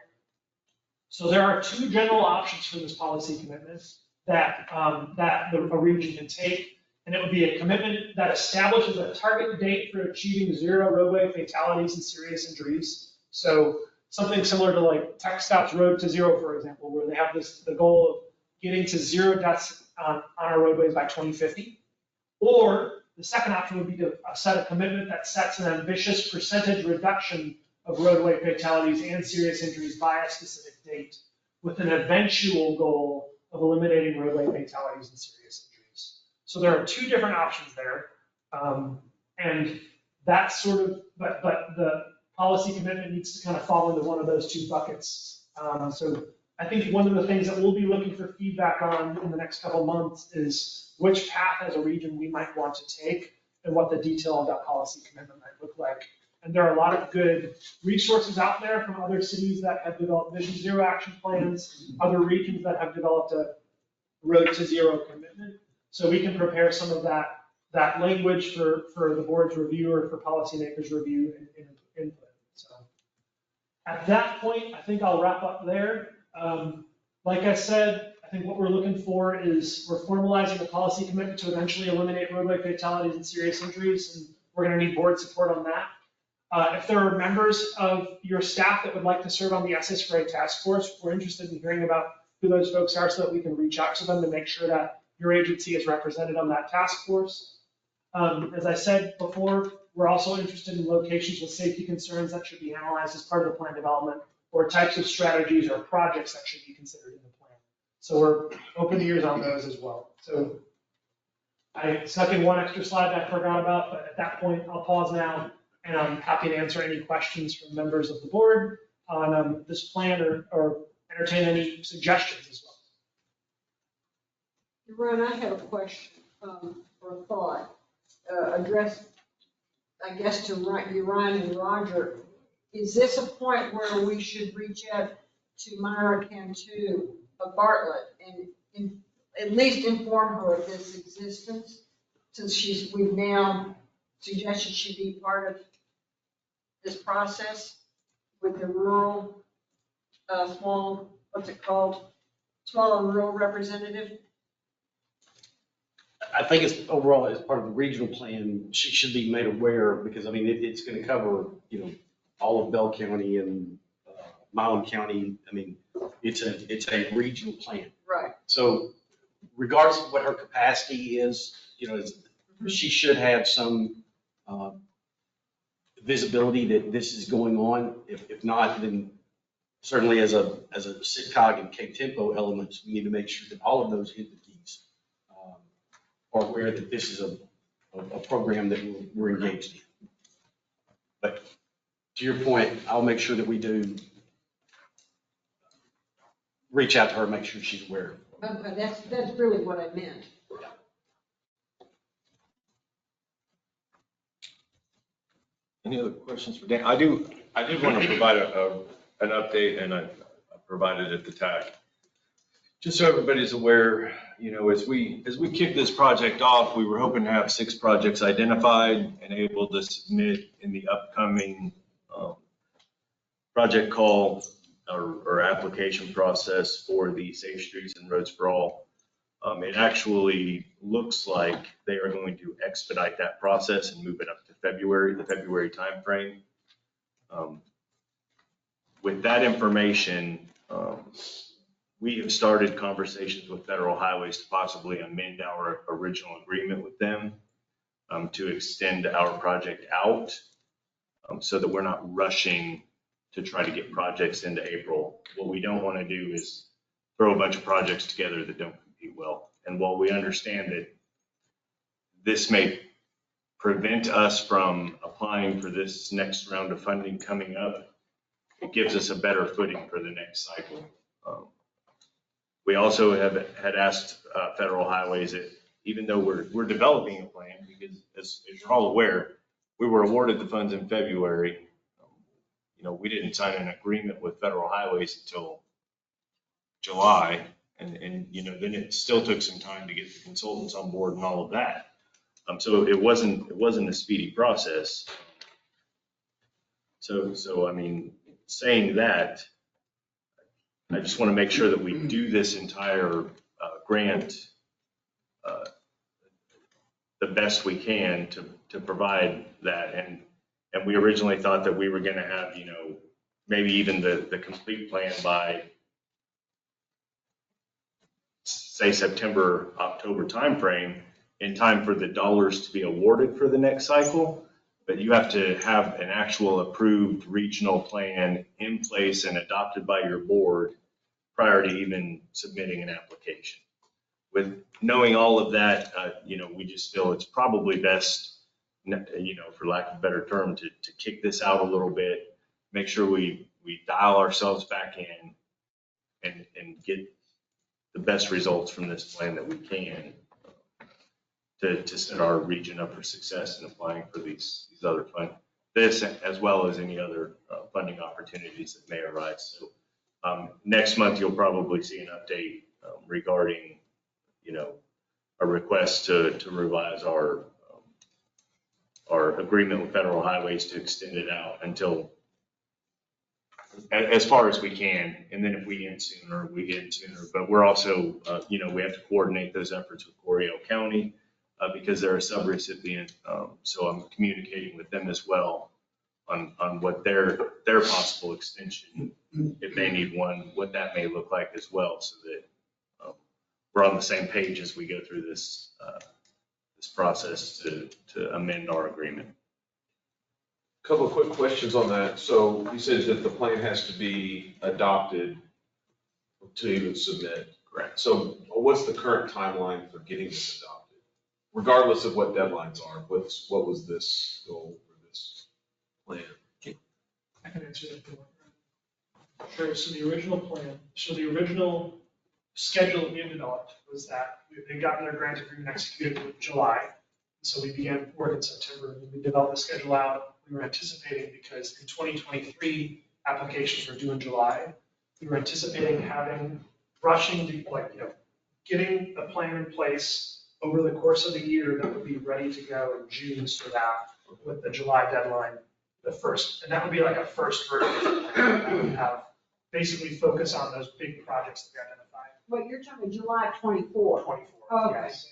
So there are two general options for this policy commitment that a region can take, and it would be a commitment that establishes a target date for achieving zero roadway fatalities and serious injuries. So something similar to like TxDOT's Road to Zero, for example, where they have the goal of getting to zero deaths on our roadways by 2050. Or the second option would be to set a commitment that sets an ambitious percentage reduction of roadway fatalities and serious injuries by a specific date, with an eventual goal of eliminating roadway fatalities and serious injuries. So there are two different options there. And that's sort of, but the policy commitment needs to kind of fall into one of those two buckets. So I think one of the things that we'll be looking for feedback on in the next couple of months is which path as a region we might want to take and what the detail of that policy commitment might look like. And there are a lot of good resources out there from other cities that have developed Vision Zero action plans, other regions that have developed a Road to Zero commitment. So we can prepare some of that language for the board's review or for policymakers' review and input. So at that point, I think I'll wrap up there. Like I said, I think what we're looking for is we're formalizing a policy commitment to eventually eliminate roadway fatalities and serious injuries, and we're going to need board support on that. If there are members of your staff that would like to serve on the SS for a task force, we're interested in hearing about who those folks are so that we can reach out to them to make sure that your agency is represented on that task force. As I said before, we're also interested in locations with safety concerns that should be analyzed as part of the plan development, or types of strategies or projects that should be considered in the plan. So we're open ears on those as well. So I snuck in one extra slide that I forgot about, but at that point, I'll pause now, and I'm happy to answer any questions from members of the board on this plan or entertain any suggestions as well.
Ron, I have a question or a thought addressed, I guess, to Ryan and Roger. Is this a point where we should reach out to Myra Cantu of Bartlett and at least inform her of this existence? since we've now suggested she be part of this process with the rural, what's it called? Small and rural representative?
I think it's overall as part of the regional plan, she should be made aware because, I mean, it's going to cover, all of Bell County and Milam County. I mean, it's a regional plan.
Right.
So regardless of what her capacity is, she should have some visibility that this is going on. If not, then certainly as a SITCOG and KTMPO elements, we need to make sure that all of those entities are aware that this is a program that we're engaged in. But to your point, I'll make sure that we do reach out to her, make sure she's aware.
That's really what I meant.
Any other questions for Dan? I did want to provide an update, and I provided it at the TAC. Just so everybody's aware, as we kick this project off, we were hoping to have 6 projects identified and able to submit in the upcoming project call or application process for the Safe Streets and Roads for All. It actually looks like they are going to expedite that process and move it up to February, the February timeframe. With that information, we have started conversations with Federal Highways to possibly amend our original agreement with them to extend our project out so that we're not rushing to try to get projects into April. What we don't want to do is throw a bunch of projects together that don't compete well. And while we understand that this may prevent us from applying for this next round of funding coming up, it gives us a better footing for the next cycle. We also had asked Federal Highways that even though we're developing a plan, because as you're all aware, we were awarded the funds in February. We didn't sign an agreement with Federal Highways until July. And then it still took some time to get the consultants on board and all of that. So it wasn't a speedy process. So I mean, saying that, I just want to make sure that we do this entire grant the best we can to provide that. And we originally thought that we were going to have, maybe even the complete plan by, say, September, October timeframe, in time for the dollars to be awarded for the next cycle. But you have to have an actual approved regional plan in place and adopted by your board prior to even submitting an application. With knowing all of that, we just feel it's probably best, for lack of a better term, to kick this out a little bit, make sure we dial ourselves back in and get the best results from this plan that we can to set our region up for success in applying for these other funds, this as well as any other funding opportunities that may arise. So next month, you'll probably see an update regarding, a request to revise our agreement with Federal Highways to extend it out until as far as we can. And then if we end sooner, we end sooner. But we're also, we have to coordinate those efforts with Coryell County because they're a subrecipient. So I'm communicating with them as well on what their possible extension, if they need one, what that may look like as well, so that we're on the same page as we go through this process to amend our agreement.
Couple of quick questions on that. So you said that the plan has to be adopted to even submit.
Correct.
So what's the current timeline for getting this adopted? Regardless of what deadlines are, what was this goal for this plan?
I can answer that if you want. Sure, so the original schedule that we had developed was that they'd gotten their grant agreement executed in July. So we began work in September, and we developed the schedule out. We were anticipating, because in 2023, applications were due in July. We were anticipating rushing to, getting a plan in place over the course of the year that would be ready to go in June, so that with the July deadline, the first, and that would be like a first version that would have basically focus on those big projects that we identified.
But you're talking July 24.
24,
Okay.
yes.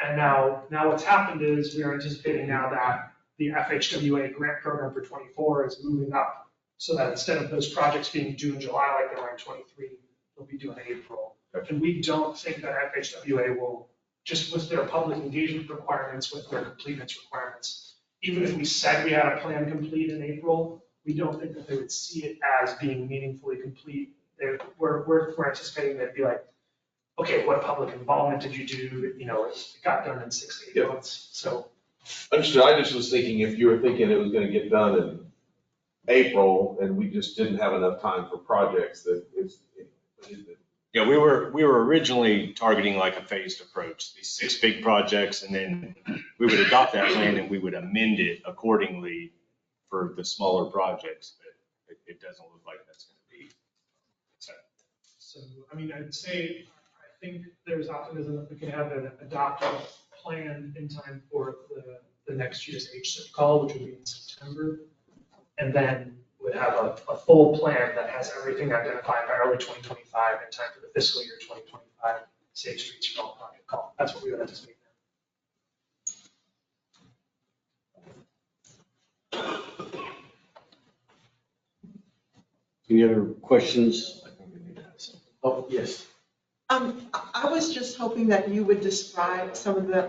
And now what's happened is we are anticipating now that the FHWA grant program for 24 is moving up, so that instead of those projects being due in July like they were in 23, they'll be due in April. And we don't think that FHWA will, just with their public engagement requirements, with their completeness requirements, even if we said we had a plan complete in April, we don't think that they would see it as being meaningfully complete. We're anticipating they'd be like, okay, what public involvement did you do? You know, it got done in 6 to 8 months, so.
Understood. I just was thinking if you were thinking it was gonna get done in April and we just didn't have enough time for projects that it's.
Yeah, we were originally targeting like a phased approach, these 6 big projects, and then we would adopt that plan and we would amend it accordingly for the smaller projects, but it doesn't look like that's gonna be.
So, I mean, I'd say, I think there's optimism that we can have an adopted plan in time for the next year's HSIP call, which would be in September. And then would have a full plan that has everything identified by early 2025 in time for the fiscal year 2025 Safe Streets for All project call. That's what we would anticipate now.
Any other questions? Oh, yes.
I was just hoping that you would describe some of the,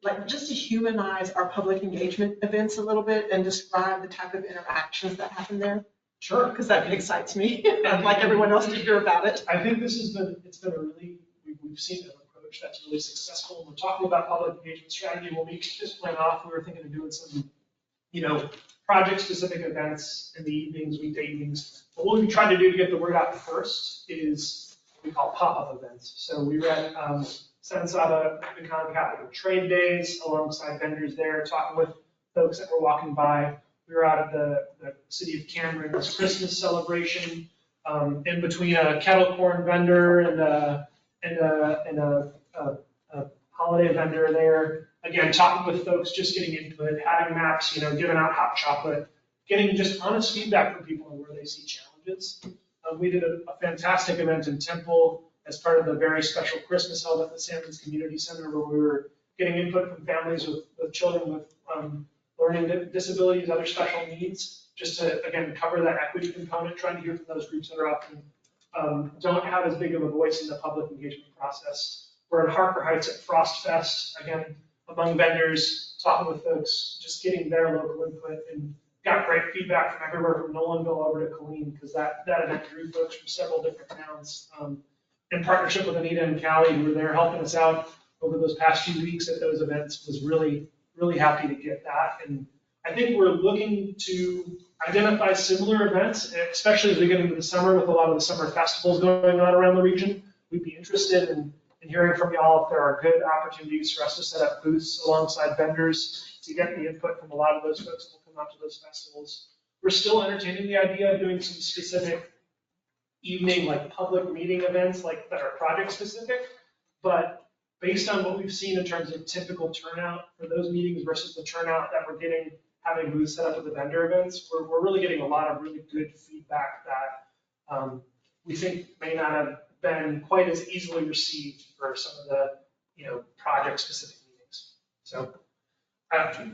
like, just to humanize our public engagement events a little bit and describe the type of interactions that happen there.
Sure.
Because that excites me, I'd like everyone else to hear about it.
I think it's been a really, we've seen an approach that's really successful. We're talking about public engagement strategy. When we kicked this plan off, we were thinking of doing some, project-specific events in the evenings, weekday evenings. But what we tried to do to get the word out first is what we call pop-up events. So we were at Sensata Economic Capital Trade Days alongside vendors there, talking with folks that were walking by. We were out at the city of Cameron's Christmas celebration, in between a kettle corn vendor and a holiday vendor there. Again, talking with folks, just getting input, having maps, giving out hot chocolate, getting just honest feedback from people on where they see challenges. We did a fantastic event in Temple as part of the very special Christmas held at the Salmons Community Center, where we were getting input from families with children with learning disabilities, other special needs, just to, again, cover that equity component, trying to hear from those groups that are often don't have as big of a voice in the public engagement process. We're in Harker Heights at Frost Fest, again, among vendors, talking with folks, just getting their local input, and got great feedback from everywhere from Nolanville over to Killeen, because that event drew folks from several different towns. In partnership with Anita and Callie, who were there helping us out over those past few weeks at those events, was really, really happy to get that. And I think we're looking to identify similar events, especially as we get into the summer with a lot of the summer festivals going on around the region. We'd be interested in hearing from y'all if there are good opportunities for us to set up booths alongside vendors to get the input from a lot of those folks that will come out to those festivals. We're still entertaining the idea of doing some specific evening, like public meeting events, like that are project specific, but based on what we've seen in terms of typical turnout for those meetings versus the turnout that we're getting having booths set up at the vendor events, we're really getting a lot of really good feedback that we think may not have been quite as easily received for some of the, project specific meetings. So,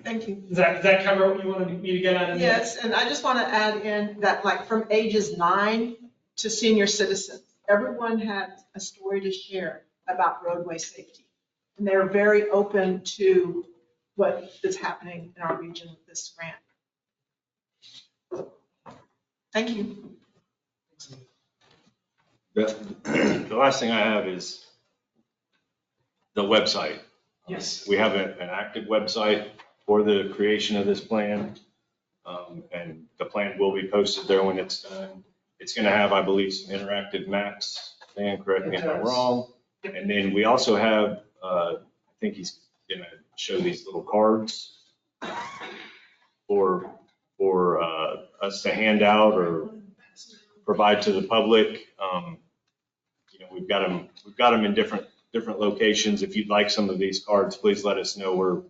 Thank you.
does that cover what you wanted me to get at?
Yes, and I just want to add in that, like, from ages 9 to senior citizens, everyone had a story to share about roadway safety. And they're very open to what is happening in our region with this grant. Thank you.
The last thing I have is the website.
Yes.
We have an active website for the creation of this plan. And the plan will be posted there when it's done. It's going to have, I believe, some interactive maps. Dan, correct me if I'm wrong. And then we also have, I think he's going to show these little cards for us to hand out or provide to the public. We've got them in different different locations. If you'd like some of these cards, please let us know. We're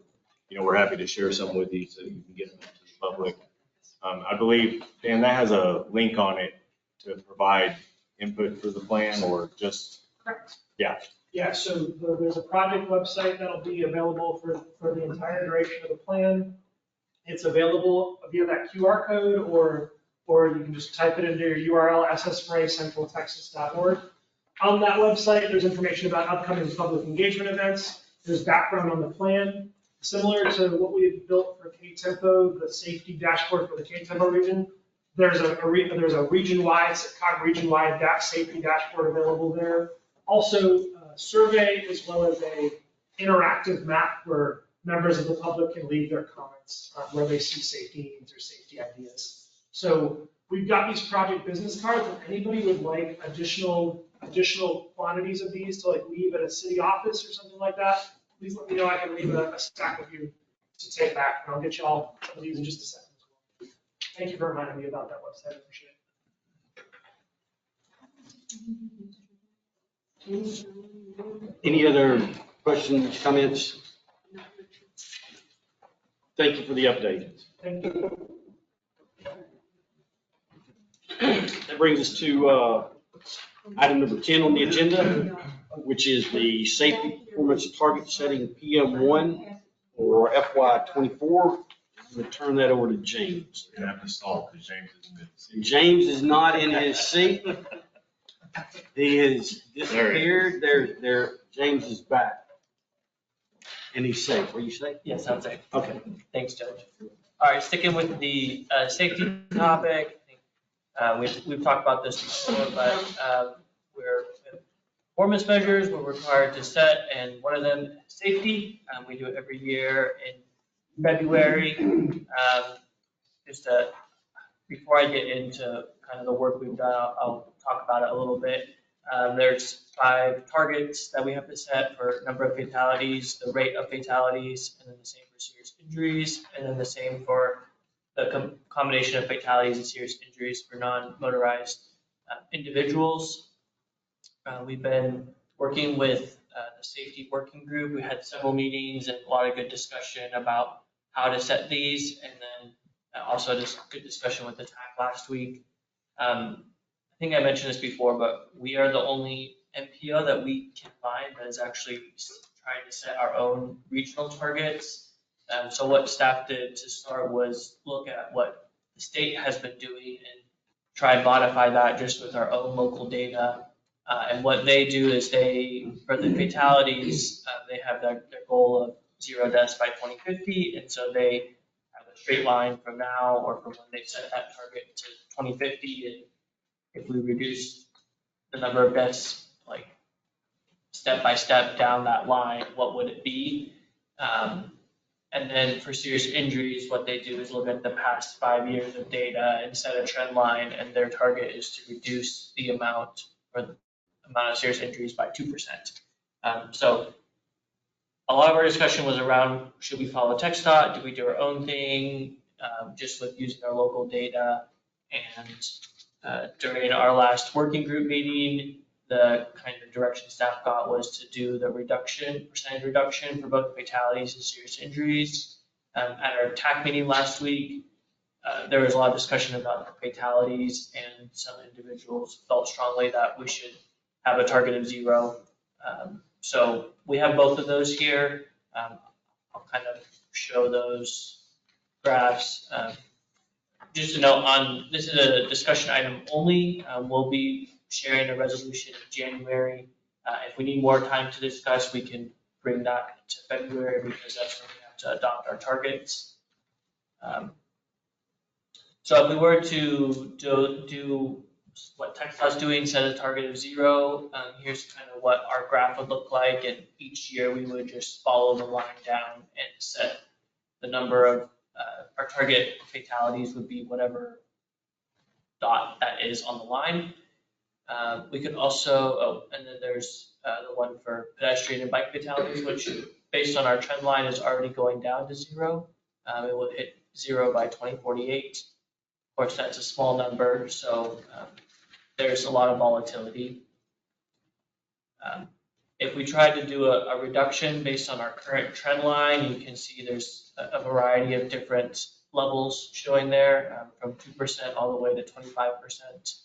happy to share some with you so you can get them to the public. I believe, Dan, that has a link on it to provide input for the plan or just,
Correct.
yeah.
Yeah, so there's a project website that'll be available for the entire duration of the plan. It's available via that QR code, or you can just type it into your URL, ssmurraycentraltexas.org. On that website, there's information about upcoming public engagement events. There's background on the plan. Similar to what we had built for KTMPO, the safety dashboard for the KTMPO region, there's a region-wide, SITCOG region-wide safety dashboard available there. Also, a survey as well as a interactive map where members of the public can leave their comments where they see safety needs or safety ideas. So we've got these project business cards. If anybody would like additional quantities of these to like leave at a city office or something like that, please let me know. I can leave a stack with you to take back, and I'll get you all of these in just a second as well. Thank you for reminding me about that website. I appreciate it.
Any other questions, comments? Thank you for the update.
Thank you.
That brings us to item number 10 on the agenda, which is the safety performance target setting PM1 or FY24. I'm going to turn that over to James.
You're gonna have to stall because James isn't in the seat.
James is not in his seat. He has disappeared. James is back. And he's safe. Are you safe?
Yes, I'm safe.
Okay.
Thanks, Judge. All right, sticking with the safety topic. We've talked about this before, but we're performance measures we're required to set, and one of them is safety. We do it every year in February. Before I get into kind of the work we've done, I'll talk about it a little bit. There's 5 targets that we have to set for number of fatalities, the rate of fatalities, and then the same for serious injuries, and then the same for the combination of fatalities and serious injuries for non-motorized individuals. We've been working with the safety working group. We had several meetings and a lot of good discussion about how to set these, and then also just good discussion with the TAC last week. I think I mentioned this before, but we are the only MPO that we can find that is actually trying to set our own regional targets. So what staff did to start was look at what the state has been doing and try and modify that just with our own local data. And what they do is for the fatalities, they have their goal of 0 deaths by 2050. And so they have a straight line from now or from when they set that target to 2050. And if we reduce the number of deaths, like step by step down that line, what would it be? And then for serious injuries, what they do is look at the past 5 years of data and set a trend line, and their target is to reduce the amount of serious injuries by 2%. So a lot of our discussion was around, should we follow TxDOT? Do we do our own thing, just with using our local data? And during our last working group meeting, the kind of direction staff got was to do the percentage reduction for both fatalities and serious injuries. At our TAC meeting last week, there was a lot of discussion about the fatalities, and some individuals felt strongly that we should have a target of 0. So we have both of those here. I'll kind of show those graphs. Just to note, this is a discussion item only. We'll be sharing a resolution in January. If we need more time to discuss, we can bring that to February because that's when we have to adopt our targets. So if we were to do what TxDOT's doing, set a target of 0, here's kind of what our graph would look like. And each year we would just follow the line down and set the number of our target fatalities would be whatever dot that is on the line. We could also, and then there's the one for pedestrian and bike fatalities, which based on our trend line is already going down to 0. It will hit 0 by 2048. Of course, that's a small number, so there's a lot of volatility. If we tried to do a reduction based on our current trend line, you can see there's a variety of different levels showing there, from 2% all the way to 25%.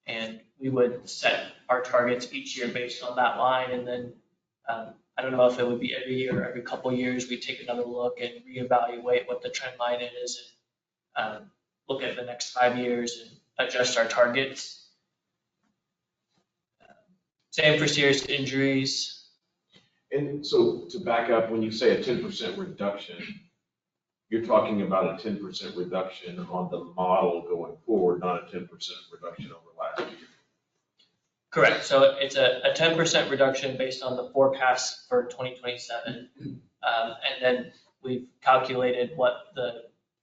And we would set our targets each year based on that line, and then I don't know if it would be every year or every couple of years, we take another look and reevaluate what the trend line is, and look at the next 5 years and adjust our targets. Same for serious injuries.
And so to back up, when you say a 10% reduction, you're talking about a 10% reduction on the model going forward, not a 10% reduction over last year.
Correct. So it's a 10% reduction based on the forecast for 2027. And then we've calculated what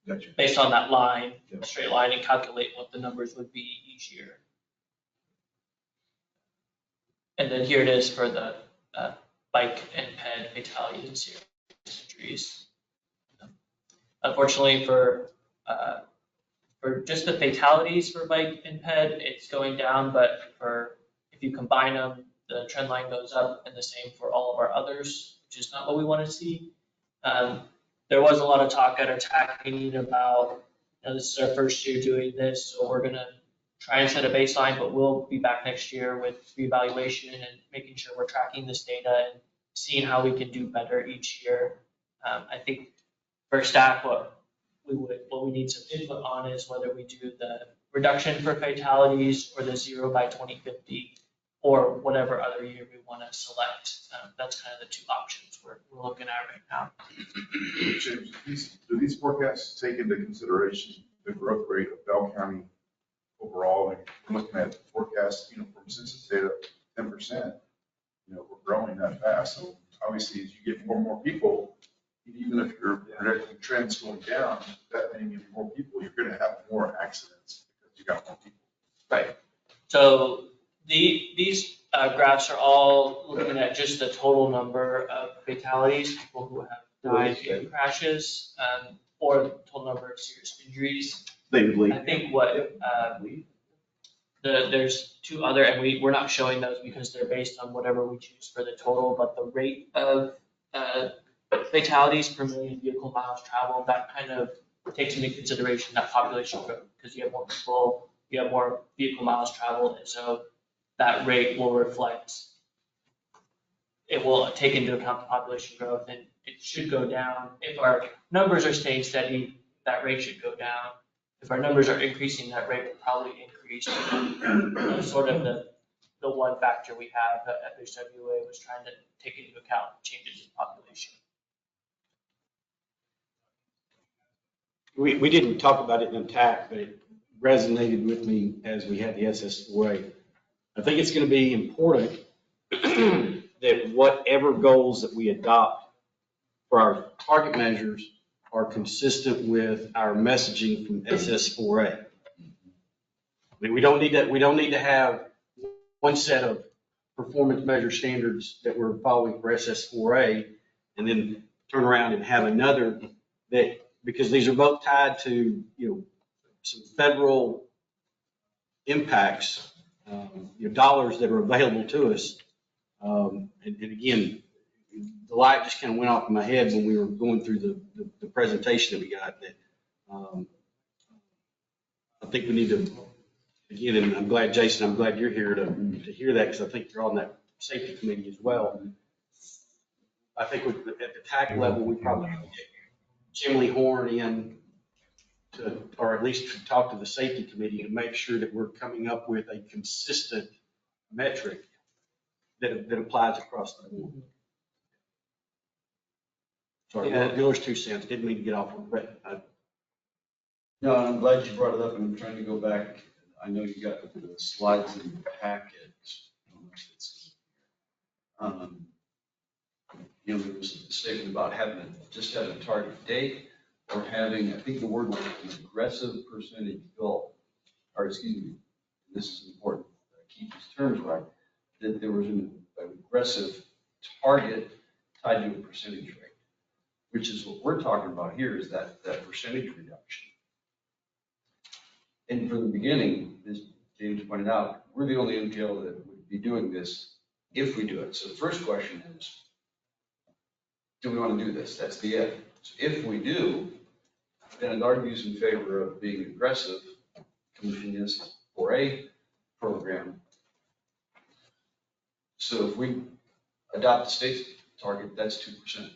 Gotcha.
based on that line,
Yeah.
straight line, and calculate what the numbers would be each year. And then here it is for the bike and ped fatalities and serious injuries. Unfortunately, for just the fatalities for bike and ped, it's going down, but if you combine them, the trend line goes up, and the same for all of our others, which is not what we want to see. There was a lot of talk at our TAC meeting about, this is our first year doing this, so we're gonna try and set a baseline, but we'll be back next year with reevaluation and making sure we're tracking this data and seeing how we can do better each year. I think for staff, what we need some input on is whether we do the reduction for fatalities or the 0 by 2050 or whatever other year we want to select. That's kind of the two options we're looking at right now.
James, do these forecasts take into consideration the growth rate of Bell County overall? Like, we're looking at forecasts, from census data, 10%, we're growing that fast. So obviously, as you get more and more people, even if your predicting trends going down, that many more people, you're going to have more accidents because you got more people.
Right. So these graphs are all looking at just the total number of fatalities, people who have died in crashes, or the total number of serious injuries. I think what there's two other, and we're not showing those because they're based on whatever we choose for the total, but the rate of fatalities per million vehicle miles traveled, that kind of takes into consideration that population growth, because you have more people, you have more vehicle miles traveled, and so that rate will reflect, it will take into account the population growth, and it should go down. If our numbers are staying steady, that rate should go down. If our numbers are increasing, that rate will probably increase. That's sort of the one factor we have at FHWA was trying to take into account changes in population.
We didn't talk about it in TAC, but it resonated with me as we had the SS4A. I think it's going to be important that whatever goals that we adopt for our target measures are consistent with our messaging from SS4A. I mean, we don't need to have one set of performance measure standards that we're following for SS4A and then turn around and have another that, because these are both tied to, some federal impacts, dollars that are available to us. And again, the light just kind of went off in my head when we were going through the presentation that we got, that I think we need to, again, and I'm glad, Jason, I'm glad you're here to hear that, because I think you're on that safety committee as well. I think at the TAC level, we probably need to get Kimley Horn in to, or at least to talk to the safety committee to make sure that we're coming up with a consistent metric that applies across the board. Sorry, Giller's 2 cents. Didn't mean to get off on Brett.
No, and I'm glad you brought it up, and I'm trying to go back. I know you got the slides in the packet. I don't know if it's there was a statement about having a target date, or having, I think the word was an aggressive percentage goal, or excuse me, this is important, keep these terms right, that there was an aggressive target tied to a percentage rate, which is what we're talking about here, is that percentage reduction. And from the beginning, as James pointed out, we're the only NPO that would be doing this if we do it. So the first question is, do we want to do this? That's the if. So if we do, then it argues in favor of being aggressive, coming from this 4A program. So if we adopt the state's target, that's 2%.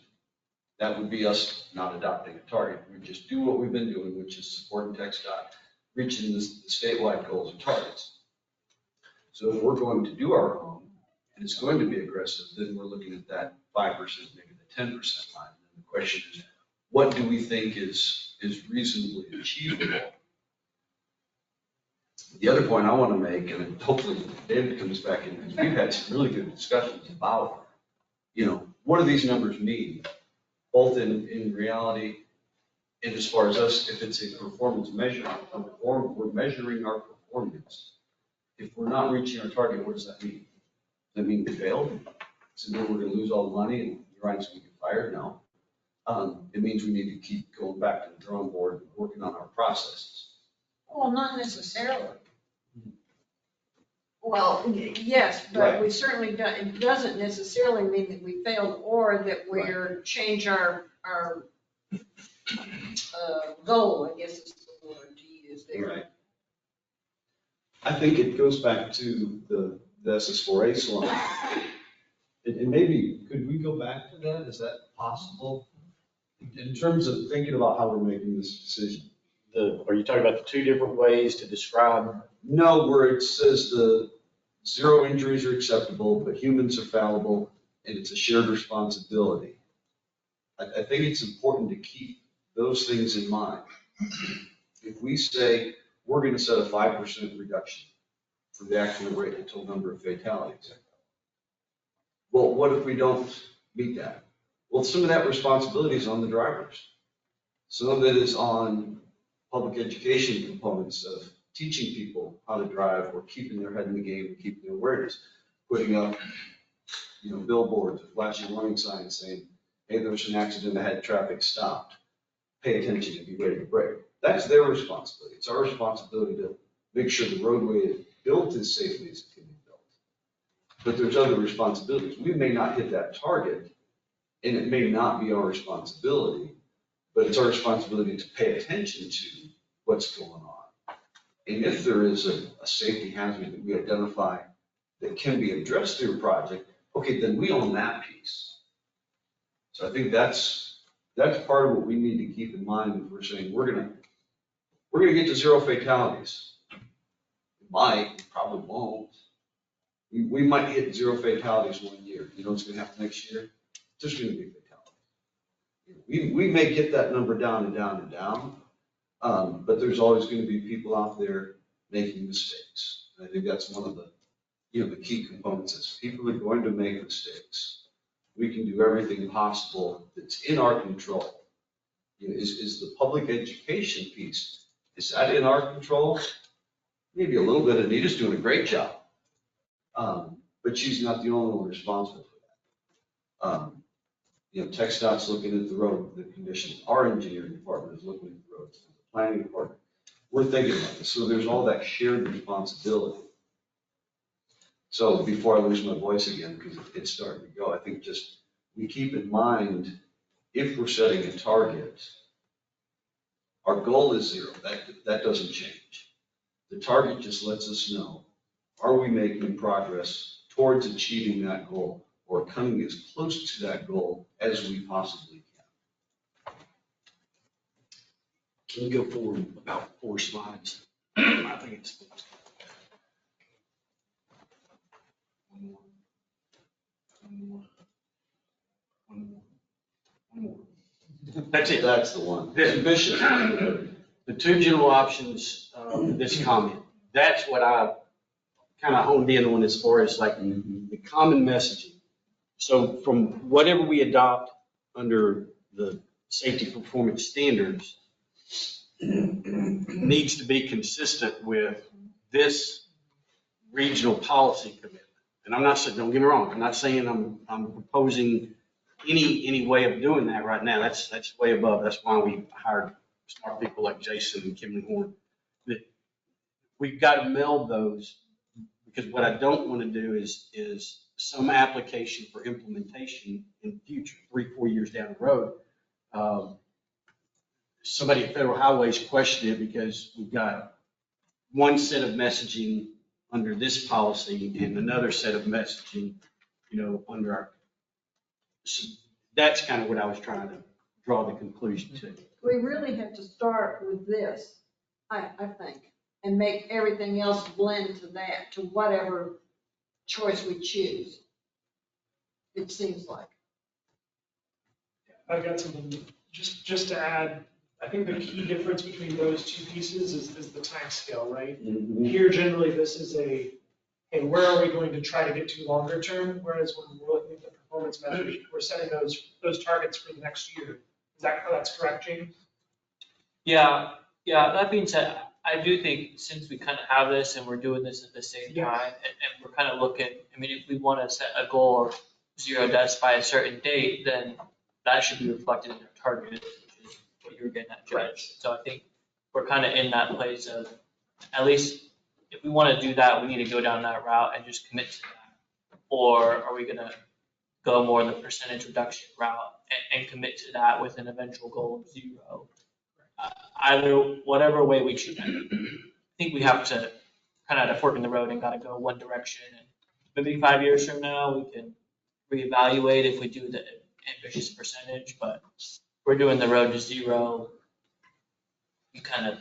That would be us not adopting a target. We just do what we've been doing, which is supporting TxDOT, reaching the statewide goals and targets. So if we're going to do our own, and it's going to be aggressive, then we're looking at that 5%, maybe the 10% line. And the question is, what do we think is reasonably achievable? The other point I want to make, and hopefully David comes back in, because we've had some really good discussions about, what do these numbers mean? Both in reality and as far as us, if it's a performance measure, we're measuring our performance. If we're not reaching our target, what does that mean? Does that mean we failed? So then we're going to lose all the money and you're right, so we get fired? No. It means we need to keep going back to the drawing board and working on our processes.
Well, not necessarily. Well, yes, but
Right.
we certainly don't, it doesn't necessarily mean that we failed or that we're change our goal, I guess is the word to use there.
Right.
I think it goes back to the SS4A slide. And maybe, could we go back to that? Is that possible? In terms of thinking about how we're making this decision.
Are you talking about the two different ways to describe?
No, where it says the 0 injuries are acceptable, but humans are fallible, and it's a shared responsibility. I think it's important to keep those things in mind. If we say we're going to set a 5% reduction for the accident rate and total number of fatalities, well, what if we don't meet that? Well, some of that responsibility is on the drivers. Some of it is on public education components of teaching people how to drive or keeping their head in the game and keeping their awareness, putting up, billboards, flashing warning signs saying, hey, there was an accident ahead, traffic stopped. Pay attention and be ready to brake. That's their responsibility. It's our responsibility to make sure the roadway is built as safely as it can be built. But there's other responsibilities. We may not hit that target, and it may not be our responsibility, but it's our responsibility to pay attention to what's going on. And if there is a safety hazard that we identify that can be addressed through a project, okay, then we own that piece. So I think that's part of what we need to keep in mind if we're saying we're gonna get to 0 fatalities. We might, probably won't. We might hit 0 fatalities one year. You know what's gonna happen next year? There's gonna be fatalities. We may get that number down and down and down, but there's always gonna be people out there making mistakes. And I think that's one of the key components is people are going to make mistakes. We can do everything possible that's in our control. Is the public education piece, is that in our control? Maybe a little bit. Anita's doing a great job. But she's not the only one responsible for that. TxDOT's looking at the road, the condition. Our engineering department is looking at the roads, the planning department. We're thinking about this. So there's all that shared responsibility. So before I lose my voice again, because it's starting to go, I think just we keep in mind, if we're setting a target, our goal is 0. That doesn't change. The target just lets us know, are we making progress towards achieving that goal or coming as close to that goal as we possibly can?
Can you go forward about 4 slides? I think it's 4. One more. That's it.
That's the one.
This ambitious. The 2 general options, this comment, that's what I kind of honed in on as far as like the common messaging. So from whatever we adopt under the safety performance standards needs to be consistent with this regional policy commitment. And I'm not saying, don't get me wrong, I'm not saying I'm proposing any way of doing that right now. That's way above. That's why we hired smart people like Jason and Kimley Horn. We've got to meld those, because what I don't want to do is some application for implementation in the future, 3-4 years down the road. Somebody at Federal Highways questioned it because we've got one set of messaging under this policy and another set of messaging, under our, so that's kind of what I was trying to draw the conclusion to.
We really have to start with this, I think, and make everything else blend to that, to whatever choice we choose. It seems like.
I've got something, just to add, I think the key difference between those two pieces is the time scale, right? Here, generally, this is hey, where are we going to try to get to longer term? Whereas when we're looking at the performance measures, we're setting those targets for the next year. That's correct, James?
Yeah, that being said, I do think since we kind of have this and we're doing this at the same time, and we're kind of looking, I mean, if we want to set a goal of 0 deaths by a certain date, then that should be reflected in our target, which is what you were getting at, Judge. So I think we're kind of in that place of, at least if we want to do that, we need to go down that route and just commit to that. Or are we going to go more the percentage reduction route and commit to that with an eventual goal of 0? Either, whatever way we choose. I think we have to kind of have a fork in the road and got to go one direction. And maybe 5 years from now, we can reevaluate if we do the ambitious percentage, but we're doing the road to 0. You kind of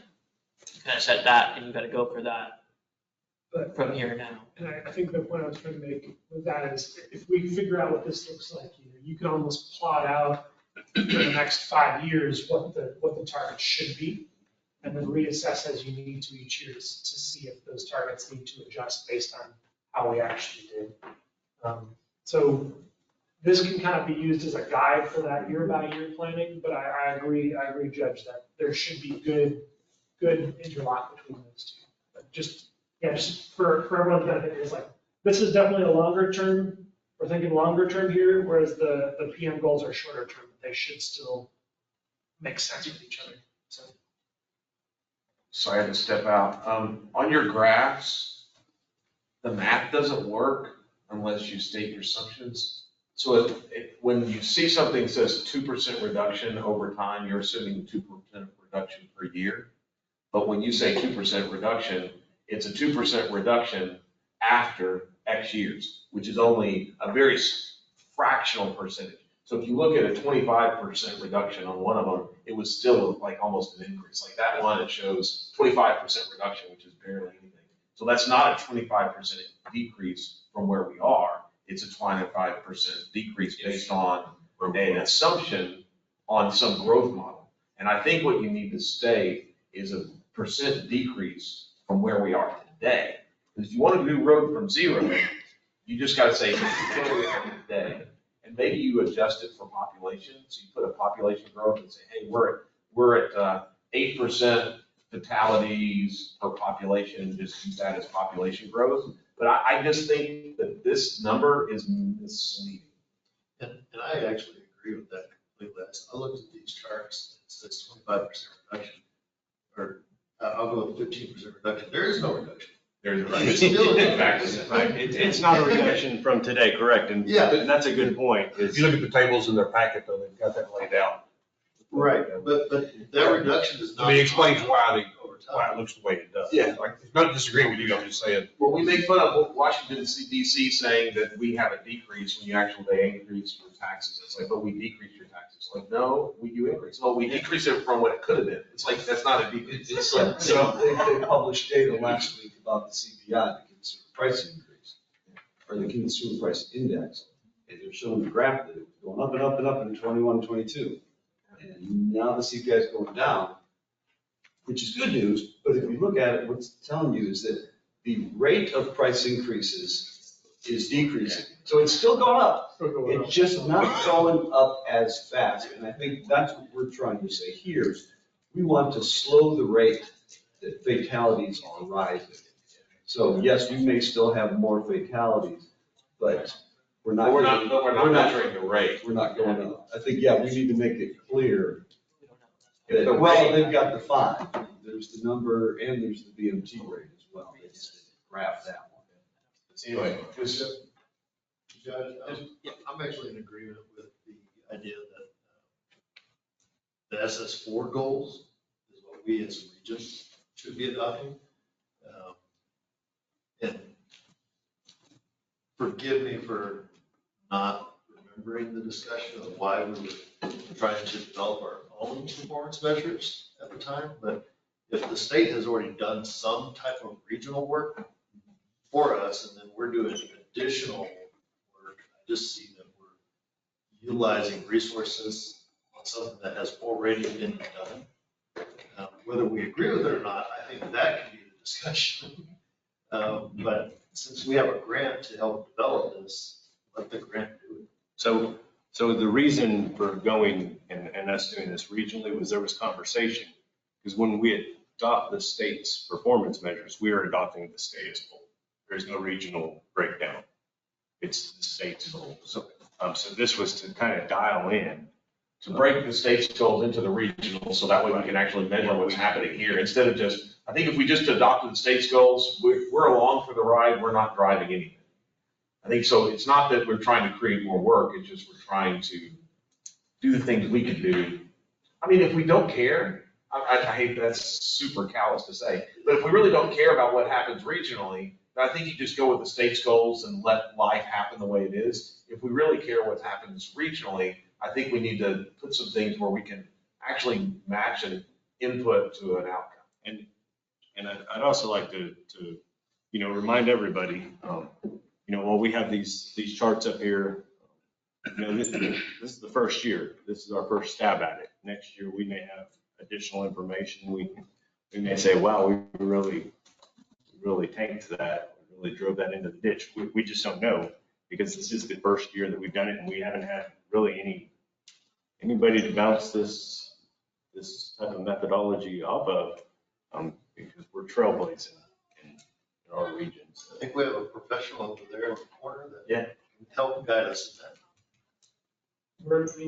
set that and you got to go for that from here now.
And I think the point I was trying to make with that is if we figure out what this looks like, you can almost plot out for the next 5 years what the target should be, and then reassess as you need to each year to see if those targets need to adjust based on how we actually did. So this can kind of be used as a guide for that year-by-year planning, but I agree, Judge, that there should be good interlock between those two. But just for everyone's benefit, it's like, this is definitely a longer term. We're thinking longer term here, whereas the PM goals are shorter term. But they should still make sense with each other.
So I had to step out. On your graphs, the math doesn't work unless you state your assumptions. So when you see something that says 2% reduction over time, you're assuming 2% reduction per year. But when you say 2% reduction, it's a 2% reduction after X years, which is only a very fractional percentage. So if you look at a 25% reduction on one of them, it was still like almost an increase. Like that one, it shows 25% reduction, which is barely anything. So that's not a 25% decrease from where we are. It's a 25% decrease based on an assumption on some growth model. And I think what you need to state is a percent decrease from where we are today. Because if you want to do road from 0, you just got to say where we are today. And maybe you adjust it for population. So you put a population growth and say, hey, we're at 8% fatalities per population, and just use that as population growth. But I just think that this number is misleading.
And I actually agree with that completely. I looked at these charts, it says 25% reduction, or I'll go with 15% reduction. There is no reduction.
It's still it's not a reduction from today, correct? And that's a good point.
If you look at the tables in their packet, though, they've got that laid out.
Right, but that reduction is not.
I mean, it explains why it looks the way it does.
Yeah.
Like, it's not disagreeing with you, I'm just saying.
Well, we make fun of Washington DC saying that we have a decrease when you actually increase your taxes. It's like, but we decrease your taxes. Like, no, you increase. No, we decrease it from what it could have been. It's like, that's not a decrease.
It's like, they published data last week about the CPI, the consumer price increase, or the consumer price index. And they're showing the graph that it was going up and up and up in 21, 22. And now the CPI is going down, which is good news. But if you look at it, what's telling you is that the rate of price increases is decreasing. So it's still going up. It's just not going up as fast. And I think that's what we're trying to say here. We want to slow the rate that fatalities are rising. So yes, we may still have more fatalities, but we're not
measuring the rate.
We're not going up. I think, we need to make it clear that, well, they've got the 5. There's the number and there's the BMT rate as well. They just graph that one.
Anyway,
Judge, I'm actually in agreement with the idea that the SS4 goals is what we as a region should be adopting. And forgive me for not remembering the discussion of why we were trying to develop our own performance measures at the time, but if the state has already done some type of regional work for us, and then we're doing additional work, I just see that we're utilizing resources on something that has already been done. Whether we agree with it or not, I think that can be the discussion. But since we have a grant to help develop this, let the grant do it.
So the reason for going and us doing this regionally was there was conversation. Because when we adopt the state's performance measures, we are adopting the state as whole. There's no regional breakdown. It's the state's goal. So this was to kind of dial in.
To break the state's goals into the regional, so that way we can actually measure what's happening here, instead of just, I think if we just adopted the state's goals, we're along for the ride, we're not driving anything. I think so, it's not that we're trying to create more work, it's just we're trying to do the things we can do. I mean, if we don't care, I hate, that's super callous to say, but if we really don't care about what happens regionally, I think you just go with the state's goals and let life happen the way it is. If we really care what happens regionally, I think we need to put some things where we can actually match an input to an outcome.
And I'd also like to remind everybody, while we have these charts up here, this is the first year. This is our first stab at it. Next year, we may have additional information. We may say, wow, we really tanked that, we really drove that into the ditch. We just don't know, because this is the first year that we've done it, and we haven't had really anybody to bounce this type of methodology off of, because we're trailblazing in our regions.
I think we have a professional over there in the corner that
Yeah.
can help guide us in that.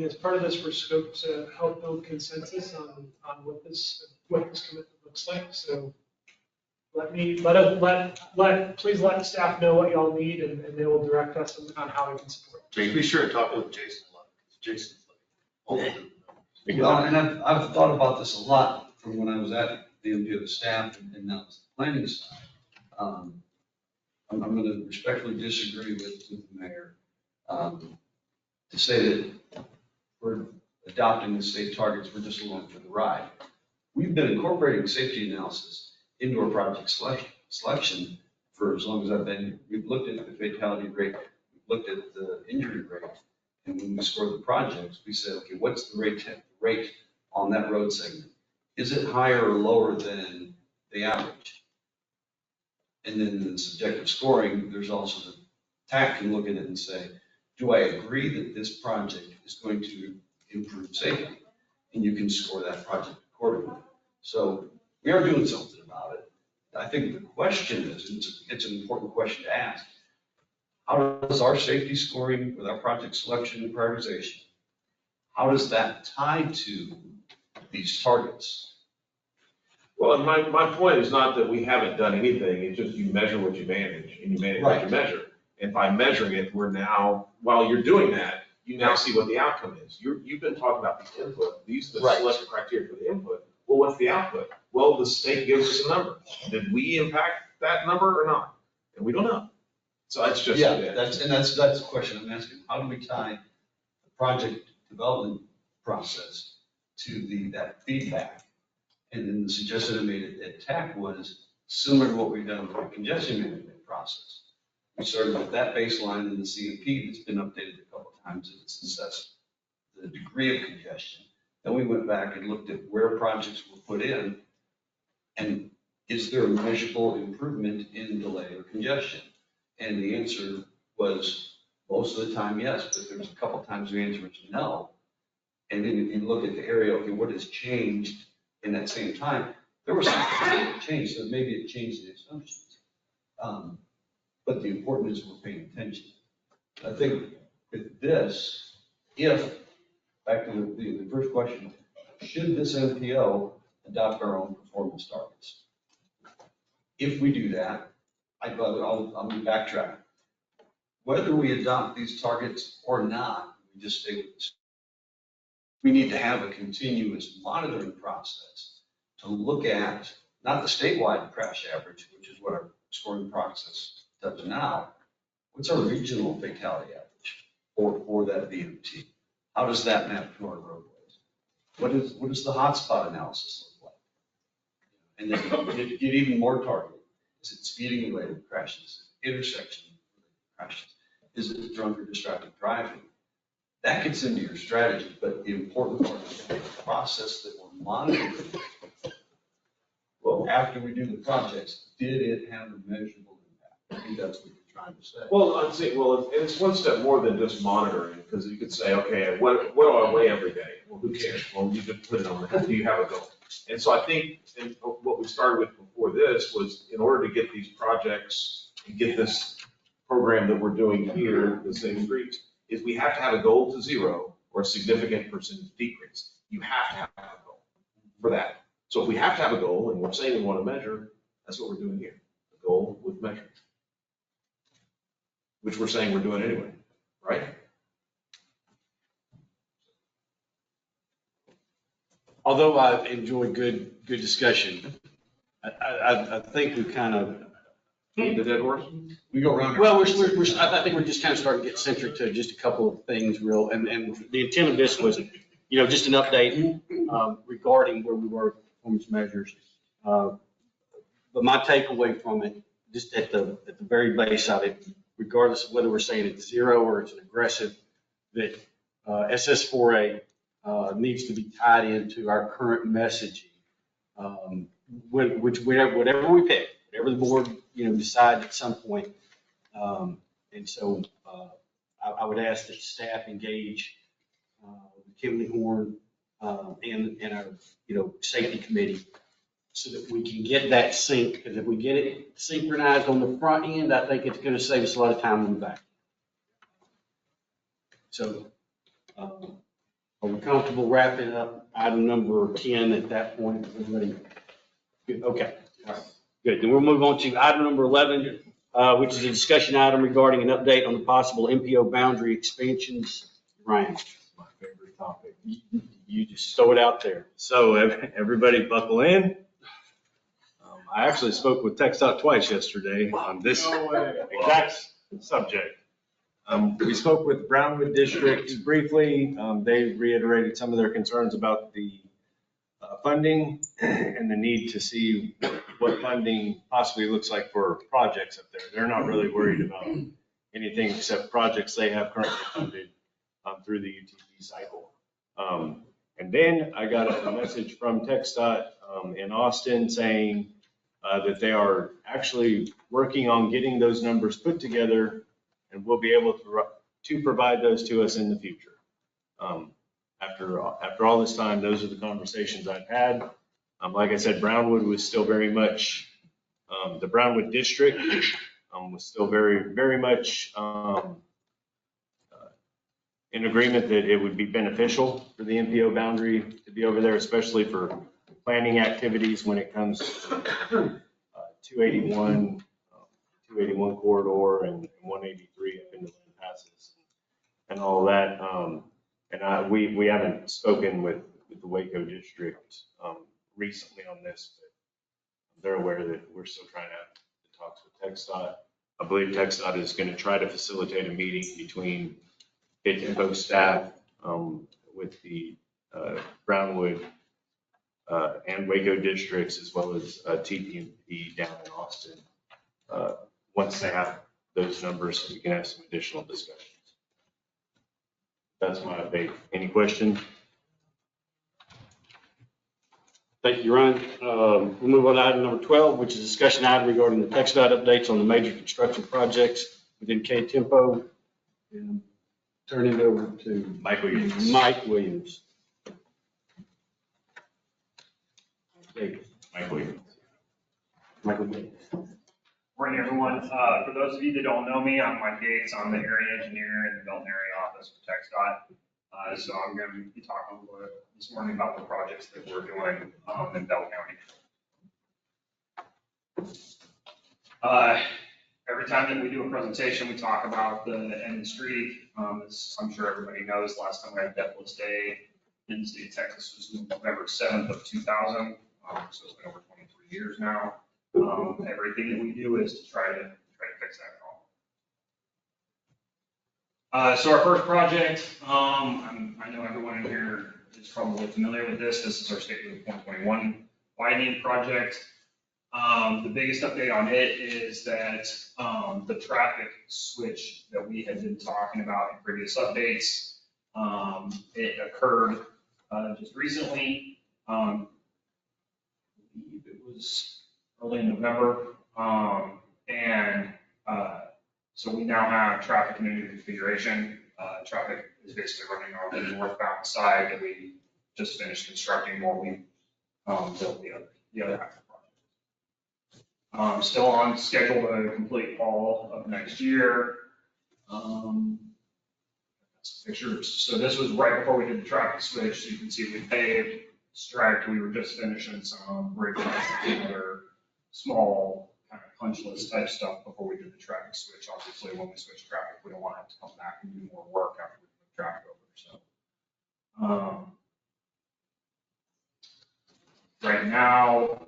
As part of this, we're scoped to help build consensus on what this commitment looks like. So please let staff know what y'all need, and they will direct us on how we can support.
Just be sure to talk with Jason a lot, because Jason's like,
Well, and I've thought about this a lot from when I was at the MPO, the staff, and now it's the planning side. I'm going to respectfully disagree with the mayor to say that we're adopting the state targets, we're just along for the ride. We've been incorporating safety analysis into our project selection for as long as I've been here. We've looked at the fatality rate, we've looked at the injury rate, and when we score the projects, we say, okay, what's the rate on that road segment? Is it higher or lower than the average? And then in the subjective scoring, there's also the TAC can look at it and say, do I agree that this project is going to improve safety? And you can score that project accordingly. So we are doing something about it. I think the question is, it's an important question to ask. How does our safety scoring with our project selection and prioritization, how does that tie to these targets?
Well, and my point is not that we haven't done anything, it's just you measure what you manage, and you manage what you measure. And by measuring it, we're now, while you're doing that, you now see what the outcome is. You've been talking about the input, these are the selection criteria for the input. Well, what's the output? Well, the state gives us a number. Did we impact that number or not? And we don't know. So that's just.
That's the question I'm asking. How do we tie the project development process to that feedback? And then the suggestion I made at TAC was similar to what we've done with the congestion management process. We started with that baseline in the CMP that's been updated a couple of times and it's assessed the degree of congestion. Then we went back and looked at where projects were put in and is there a measurable improvement in delay or congestion? And the answer was most of the time, yes, but there was a couple of times the answer was no. And then if you look at the area, okay, what has changed in that same time? There was something that changed, so maybe it changed the assumptions. But the important is we're paying attention. I think with this, back to the first question, should this MPO adopt our own performance targets? If we do that, I'll backtrack. whether we adopt these targets or not, we just stay with this. We need to have a continuous monitoring process to look at, not the statewide crash average, which is what our scoring process does now. What's our regional fatality average for that VMT? How does that map to our roadways? What does the hotspot analysis look like? And then get even more targeted. Is it speeding related crashes? Intersection crashes? Is it drunk or distracted driving? That gets into your strategy, but the important part is the process that we're monitoring. Well, after we do the projects, did it have a measurable impact? I think that's what you're trying to say.
Well, I'd say, well, it's one step more than just monitoring, because you could say, okay, what do I weigh every day? Well, who cares? Well, you could put it on the, do you have a goal? And so I think, and what we started with before this was, in order to get these projects and get this program that we're doing here, the Safe Streets, is we have to have a goal to zero or a significant percentage decrease. You have to have a goal for that. So if we have to have a goal, and we're saying we want to measure, that's what we're doing here, a goal with measure. Which we're saying we're doing anyway, right?
Although I enjoyed good discussion, I think we kind of,
The dead horse?
We go around.
well, I think we're just kind of starting to get centric to just a couple of things real, and the intent of this was, just an update regarding where we were with performance measures. But my takeaway from it, just at the very base of it, regardless of whether we're saying it's zero or it's an aggressive, that SS4A needs to be tied into our current messaging, whatever we pick, whatever the board decide at some point. And so I would ask that staff engage Kimley Horn and our safety committee so that we can get that sync. Because if we get it synchronized on the front end, I think it's going to save us a lot of time on the back. So are we comfortable wrapping up item number 10 at that point? Everybody good? Okay. All right. Good. Then we'll move on to item number 11, which is a discussion item regarding an update on the possible MPO boundary expansions. Ryan,
My favorite topic.
you just throw it out there.
So everybody buckle in. I actually spoke with TxDOT twice yesterday on this exact subject. We spoke with Brownwood District briefly. They reiterated some of their concerns about the funding and the need to see what funding possibly looks like for projects up there. They're not really worried about anything except projects they have currently funded through the UTP cycle. And then I got a message from TxDOT in Austin saying that they are actually working on getting those numbers put together, and we'll be able to provide those to us in the future. After all this time, those are the conversations I've had. Like I said, Brownwood was still very much, the Brownwood District was still very much in agreement that it would be beneficial for the MPO boundary to be over there, especially for planning activities when it comes to 281 corridor and 183 up into land passes and all of that. And we haven't spoken with the Waco district recently on this, but they're aware that we're still trying to talk with TxDOT. I believe TxDOT is going to try to facilitate a meeting between KTMPO staff with the Brownwood and Waco districts, as well as TPMP down in Austin, once they have those numbers, so we can have some additional discussions. That's my update. Any questions?
Thank you, Ryan. We'll move on to item number 12, which is a discussion item regarding the TxDOT updates on the major construction projects within KTMPO. And turn it over to
Mike Williams.
Mike Williams.
Mike Williams.
Michael Williams.
Morning, everyone. For those of you that don't know me, I'm Mike Gates. I'm the area engineer in the Belton area office for TxDOT. So I'm going to be talking a little bit this morning about the projects that we're doing in Bell County. every time that we do a presentation, we talk about the end of the street. As I'm sure everybody knows, last time we had Deathless Day in the state of Texas was November 7th of 2000. So it's been over 23 years now. Everything that we do is to try to fix that problem. So our first project, I know everyone in here is probably familiar with this. This is our State Route 121 widening project. The biggest update on it is that the traffic switch that we had been talking about in previous updates, it occurred just recently. I believe it was early in November. So we now have traffic in a new configuration. Traffic is basically running on the northbound side that we just finished constructing while we built the other half of the project. Still on schedule to complete fall of next year. Pictures. So this was right before we did the traffic switch. So you can see we paved, striped. We were just finishing some bridge and other small kind of punch list type stuff before we did the traffic switch. Obviously, when we switch traffic, we don't want to have to come back and do more work after we move traffic over. So right now,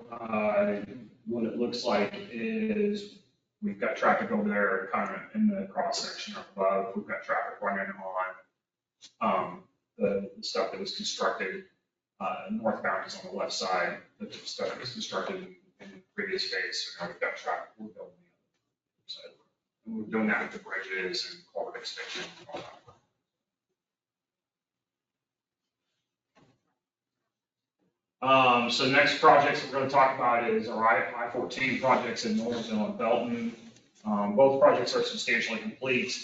what it looks like is we've got traffic over there kind of in the cross section above. We've got traffic running on the stuff that was constructed northbound is on the left side. The stuff that was constructed in the previous phase. So now we've got traffic. We're building the other side. And we're doing that with the bridges and culvert extension and all that. So the next projects we're going to talk about is our I-14 projects in Norrisville and Belton. Both projects are substantially complete.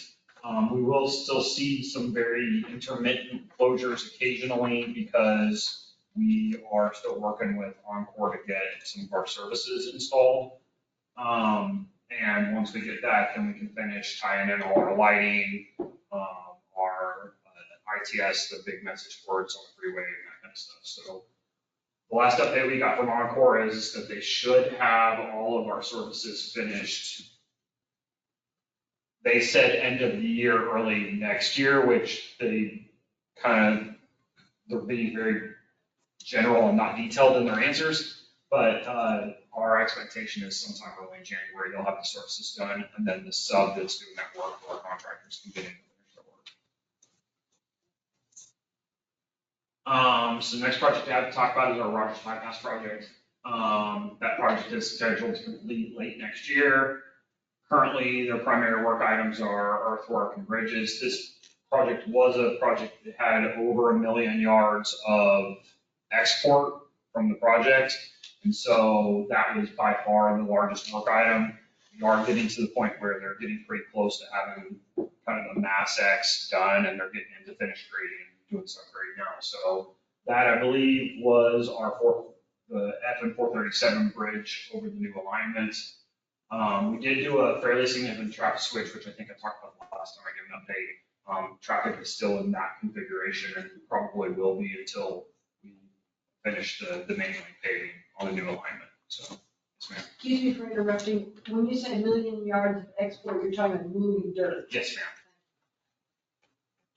We will still see some very intermittent closures occasionally because we are still working with Encore to get some of our services installed. And once we get that, then we can finish tying in all our lighting, our ITS, the big message boards on the freeway and that kind of stuff. So the last update we got from Encore is that they should have all of our services finished. They said end of the year, early next year, which they they're being very general and not detailed in their answers. But our expectation is sometime early in January, they'll have the services done, and then the sub that's doing that work for our contractors can get in and finish their work. So the next project I have to talk about is our Rogers Bypass project. That project is scheduled to complete late next year. Currently, their primary work items are earthwork and bridges. This project was a project that had over 1 million yards of export from the project. And so that was by far the largest work item. We are getting to the point where they're getting pretty close to having kind of a mass X done, and they're getting into finished grading and doing some grading now. So that, I believe, was the FN 437 bridge over the new alignment. We did do a fairly significant traffic switch, which I think I talked about last time I gave an update. Traffic is still in that configuration and probably will be until we finish the main line paving on the new alignment. So, yes, ma'am.
Excuse me for interrupting. When you say 1 million yards of export, you're talking about moving dirt.
Yes, ma'am.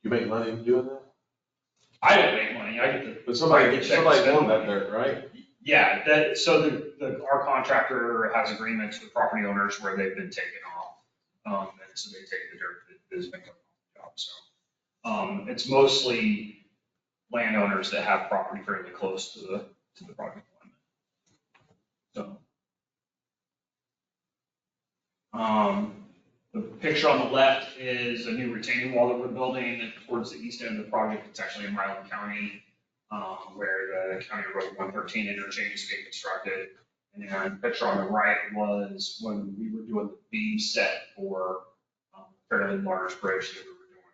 You make money doing that?
I don't make money. I get the.
But somebody won that dirt, right?
Yeah, so our contractor has agreements with property owners where they've been taken off. And so they take the dirt that has been coming off the job. So it's mostly landowners that have property fairly close to the project limit. So the picture on the left is a new retaining wall that we're building towards the east end of the project. It's actually in Milam County, where the County Road 113 interchange is being constructed. And the picture on the right was when we were doing the beam set for a fairly large bridge that we were doing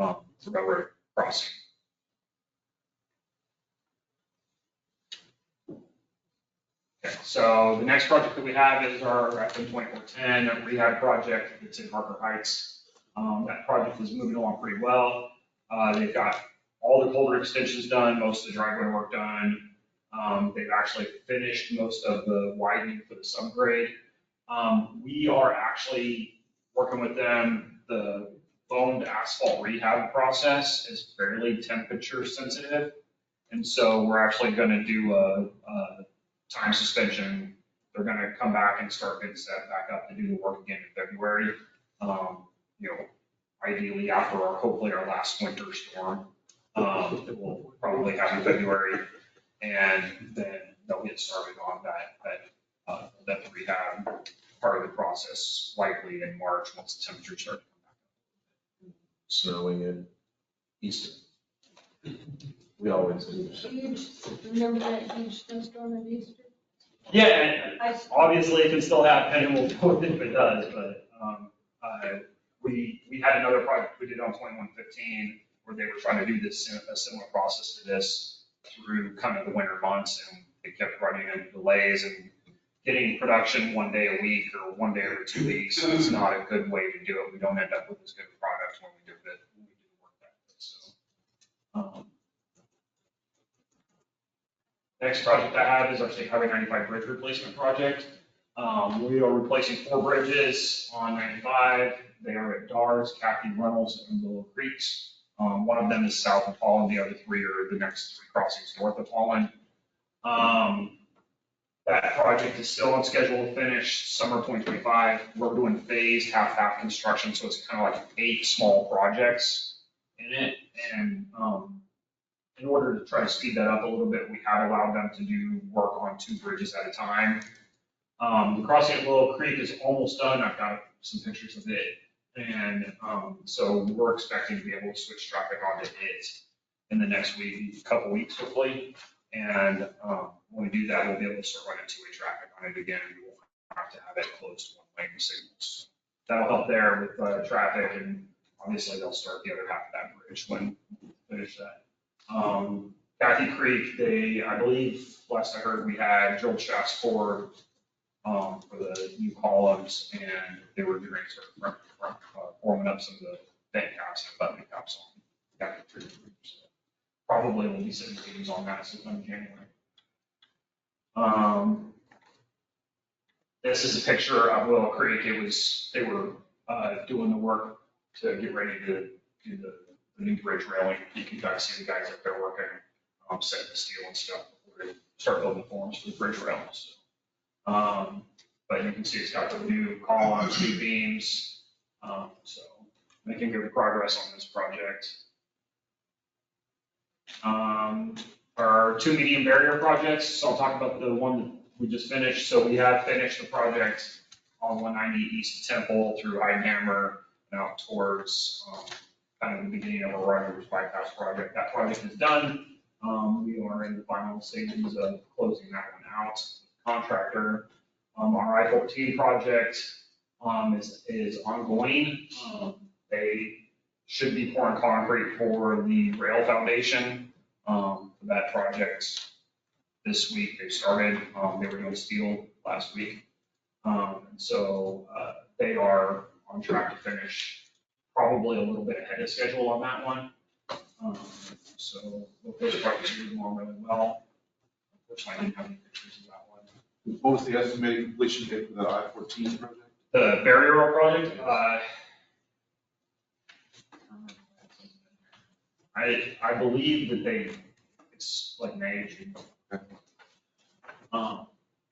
over the railroad crossing. Okay, so the next project that we have is our FN 2410 rehab project. It's in Harker Heights. That project is moving along pretty well. They've got all the culvert extensions done, most of the driveway work done. They've actually finished most of the widening for the subgrade. We are actually working with them. The foamed asphalt rehab process is fairly temperature sensitive. And so we're actually gonna do a time suspension. They're gonna come back and start getting set back up to do the work again in February. You know, ideally after hopefully our last winter storm, that we'll probably have in February. And then they'll get started on that rehab part of the process likely in March once the temperatures start to come back.
Snowing in Easton. We always do.
Huge, remember that huge snowstorm in Easter?
Yeah, and obviously it can still happen and we'll deal with it if it does, but we had another project we did on 2115 where they were trying to do this, a similar process to this through kind of the winter months, and they kept running into delays, and getting production one day a week or one day every 2 weeks is not a good way to do it. We don't end up with as good a product when we do work that way. So, next project I have is our State Highway 95 bridge replacement project. We are replacing 4 bridges on 95. They are at Dars, Kathy, Reynolds, and Willow Creeks. One of them is south of Holland, the other 3 are the next 3 crossings north of Holland. That project is still on schedule to finish summer 2025. We're doing phased half construction, so it's kind of like 8 small projects in it. And in order to try to speed that up a little bit, we have allowed them to do work on 2 bridges at a time. The crossing at Willow Creek is almost done. I've got some pictures of it. And so we're expecting to be able to switch traffic onto it in the next couple weeks, hopefully. And when we do that, we'll be able to start running 2-way traffic on it again. We won't have to have it closed to one-way signals. That'll help there with traffic, and obviously they'll start the other half of that bridge when we finish that. Kathy Creek, I believe, last I heard, we had drilled shafts for the new columns, and they were doing sort of forming up some of the vent caps and button caps on Kathy Creek. So probably we'll be sitting meetings on that sometime in January. This is a picture of Willow Creek. They were doing the work to get ready to do the new bridge railing. You can kind of see the guys up there working, setting the steel and stuff before they start building the forms for the bridge railings. But you can see it's got the new columns, new beams. So making good progress on this project. Our 2 medium barrier projects, so I'll talk about the one that we just finished. So we have finished the project on 190 East Temple through Heidenhammer and out towards kind of the beginning of a Rogers bypass project. That project is done. We are in the final stages of closing that one out. Contractor. Our I-14 project is ongoing. They should be pouring concrete for the rail foundation for that project this week. They started. They were doing steel last week. So they are on track to finish probably a little bit ahead of schedule on that one. So those projects are moving along really well. Unfortunately, I didn't have any pictures of that one.
What was the estimated completion date for the I-14 project?
The barrier project, I believe that it's like May, June.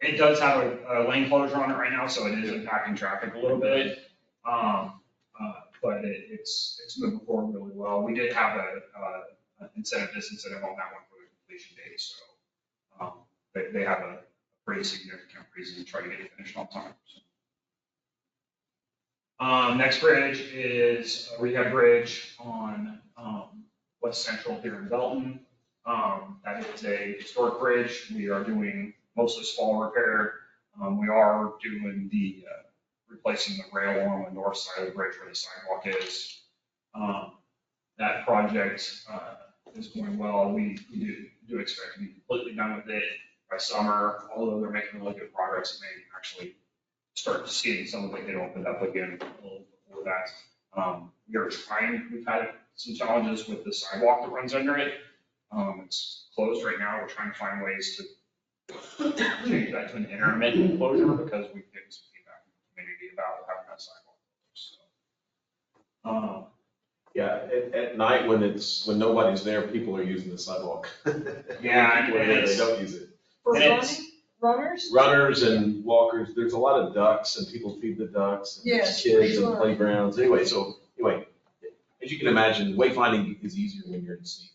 It does have a lane closure on it right now, so it is impacting traffic a little bit. But it's moving forward really well. We did have an disincentive on that one for the completion date, so they have a pretty significant reason to try to get it finished on time. So. Next bridge is a rehab bridge on West Central here in Belton. That is a historic bridge. We are doing mostly small repair. We are doing the replacing the rail along the north side of the bridge where the sidewalk is. That project is going well. We do expect to be completely done with it by summer, although they're making really good progress. It may actually start seeing some of it get opened up again a little before that. We are trying, we've had some challenges with the sidewalk that runs under it. It's closed right now. We're trying to find ways to change that to an intermittent closure because we've given some feedback from community about having that sidewalk. So,
Yeah, at night when nobody's there, people are using the sidewalk.
Yeah,
When people are there, they don't use it.
For
And it's-
runners?
Runners and walkers, there's a lot of ducks and people feed the ducks. And
Yes, for
kids and
sure.
playgrounds. Anyway, as you can imagine, wayfinding is easier when you're in sneakers.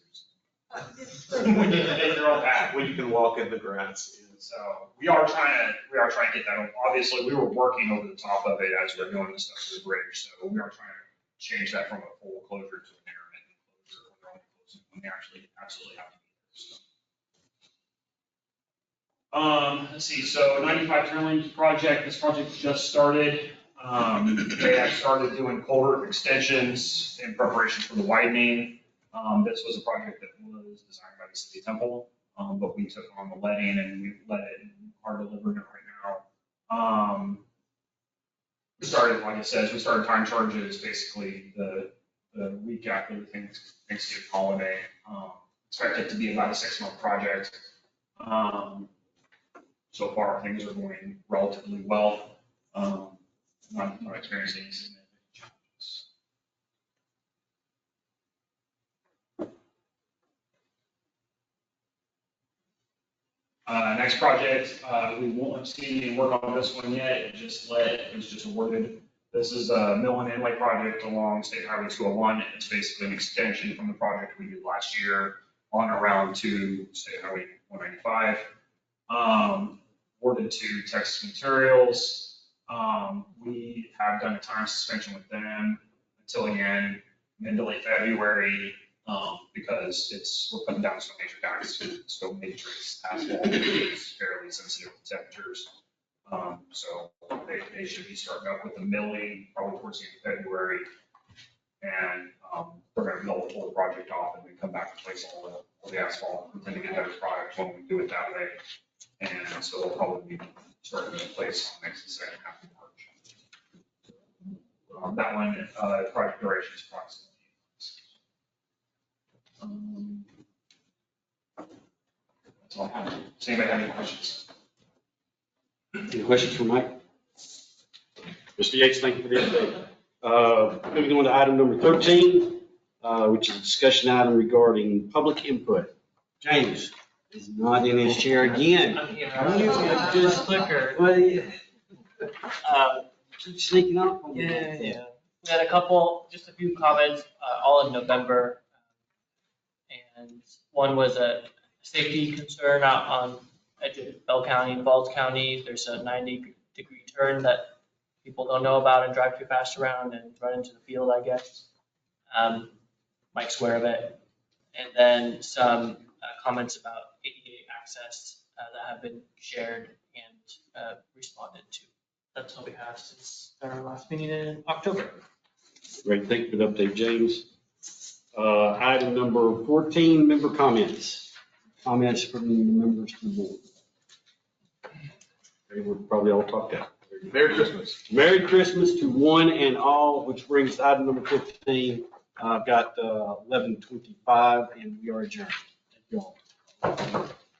when you can your own path.
When you can walk in the grass.
So we are trying to get that. Obviously, we were working over the top of it as we're doing this stuff to the bridge. So we are trying to change that from a full closure to an intermittent closure when they're only closing when they actually absolutely have to be there. So. Let's see. So 95 Turnlings project. This project just started. They have started doing culvert extensions in preparation for the widening. This was a project that was designed by the city of Temple. But we took on the letting and we let it and are delivering it right now. We started, like I said, we started time charges basically the week after the Thanksgiving holiday. Expect it to be about a 6-month project. So far, things are going relatively well. Not experiencing any significant challenges. Next project, we won't have seen any work on this one yet. It was just awarded. This is a mill and inlay project along State Highway 201. It's basically an extension from the project we did last year on around to State Highway 195. Awarded to Texas Materials. We have done a time suspension with them until again, mid to late February. Because we're putting down some major decks, so matrix asphalt is fairly sensitive to temperatures. So they should be starting up with the milling probably towards the end of February. And we're gonna mill the whole project off and then come back and place all the asphalt. We tend to get better products when we do it that way. And so they'll probably be starting to place next to the second half of March. That one, project duration is approximately. That's all I have. Does anybody have any questions?
Any questions for Mike? Mr. Yates, thank you for the update. Moving on to item number 13, which is a discussion item regarding public input. James is not in his chair again.
I'm here.
Just
clicker.
Keep sneaking up on me.
Yeah. We had just a few comments, all in November. And one was a safety concern out on edge of Bell County and Falls County. There's a 90-degree turn that people don't know about and drive too fast around and run into the field, I guess. Mike's aware of it. And then some comments about ADA access that have been shared and responded to. That's all we have since our last meeting in October.
Great, thank you for the update, James. Item number 14, member comments. Comments from the members of the board. They would probably all talk that.
Merry Christmas.
Merry Christmas to one and all, which brings to item number 15. I've got 11:25 and we are adjourned. Thank you all.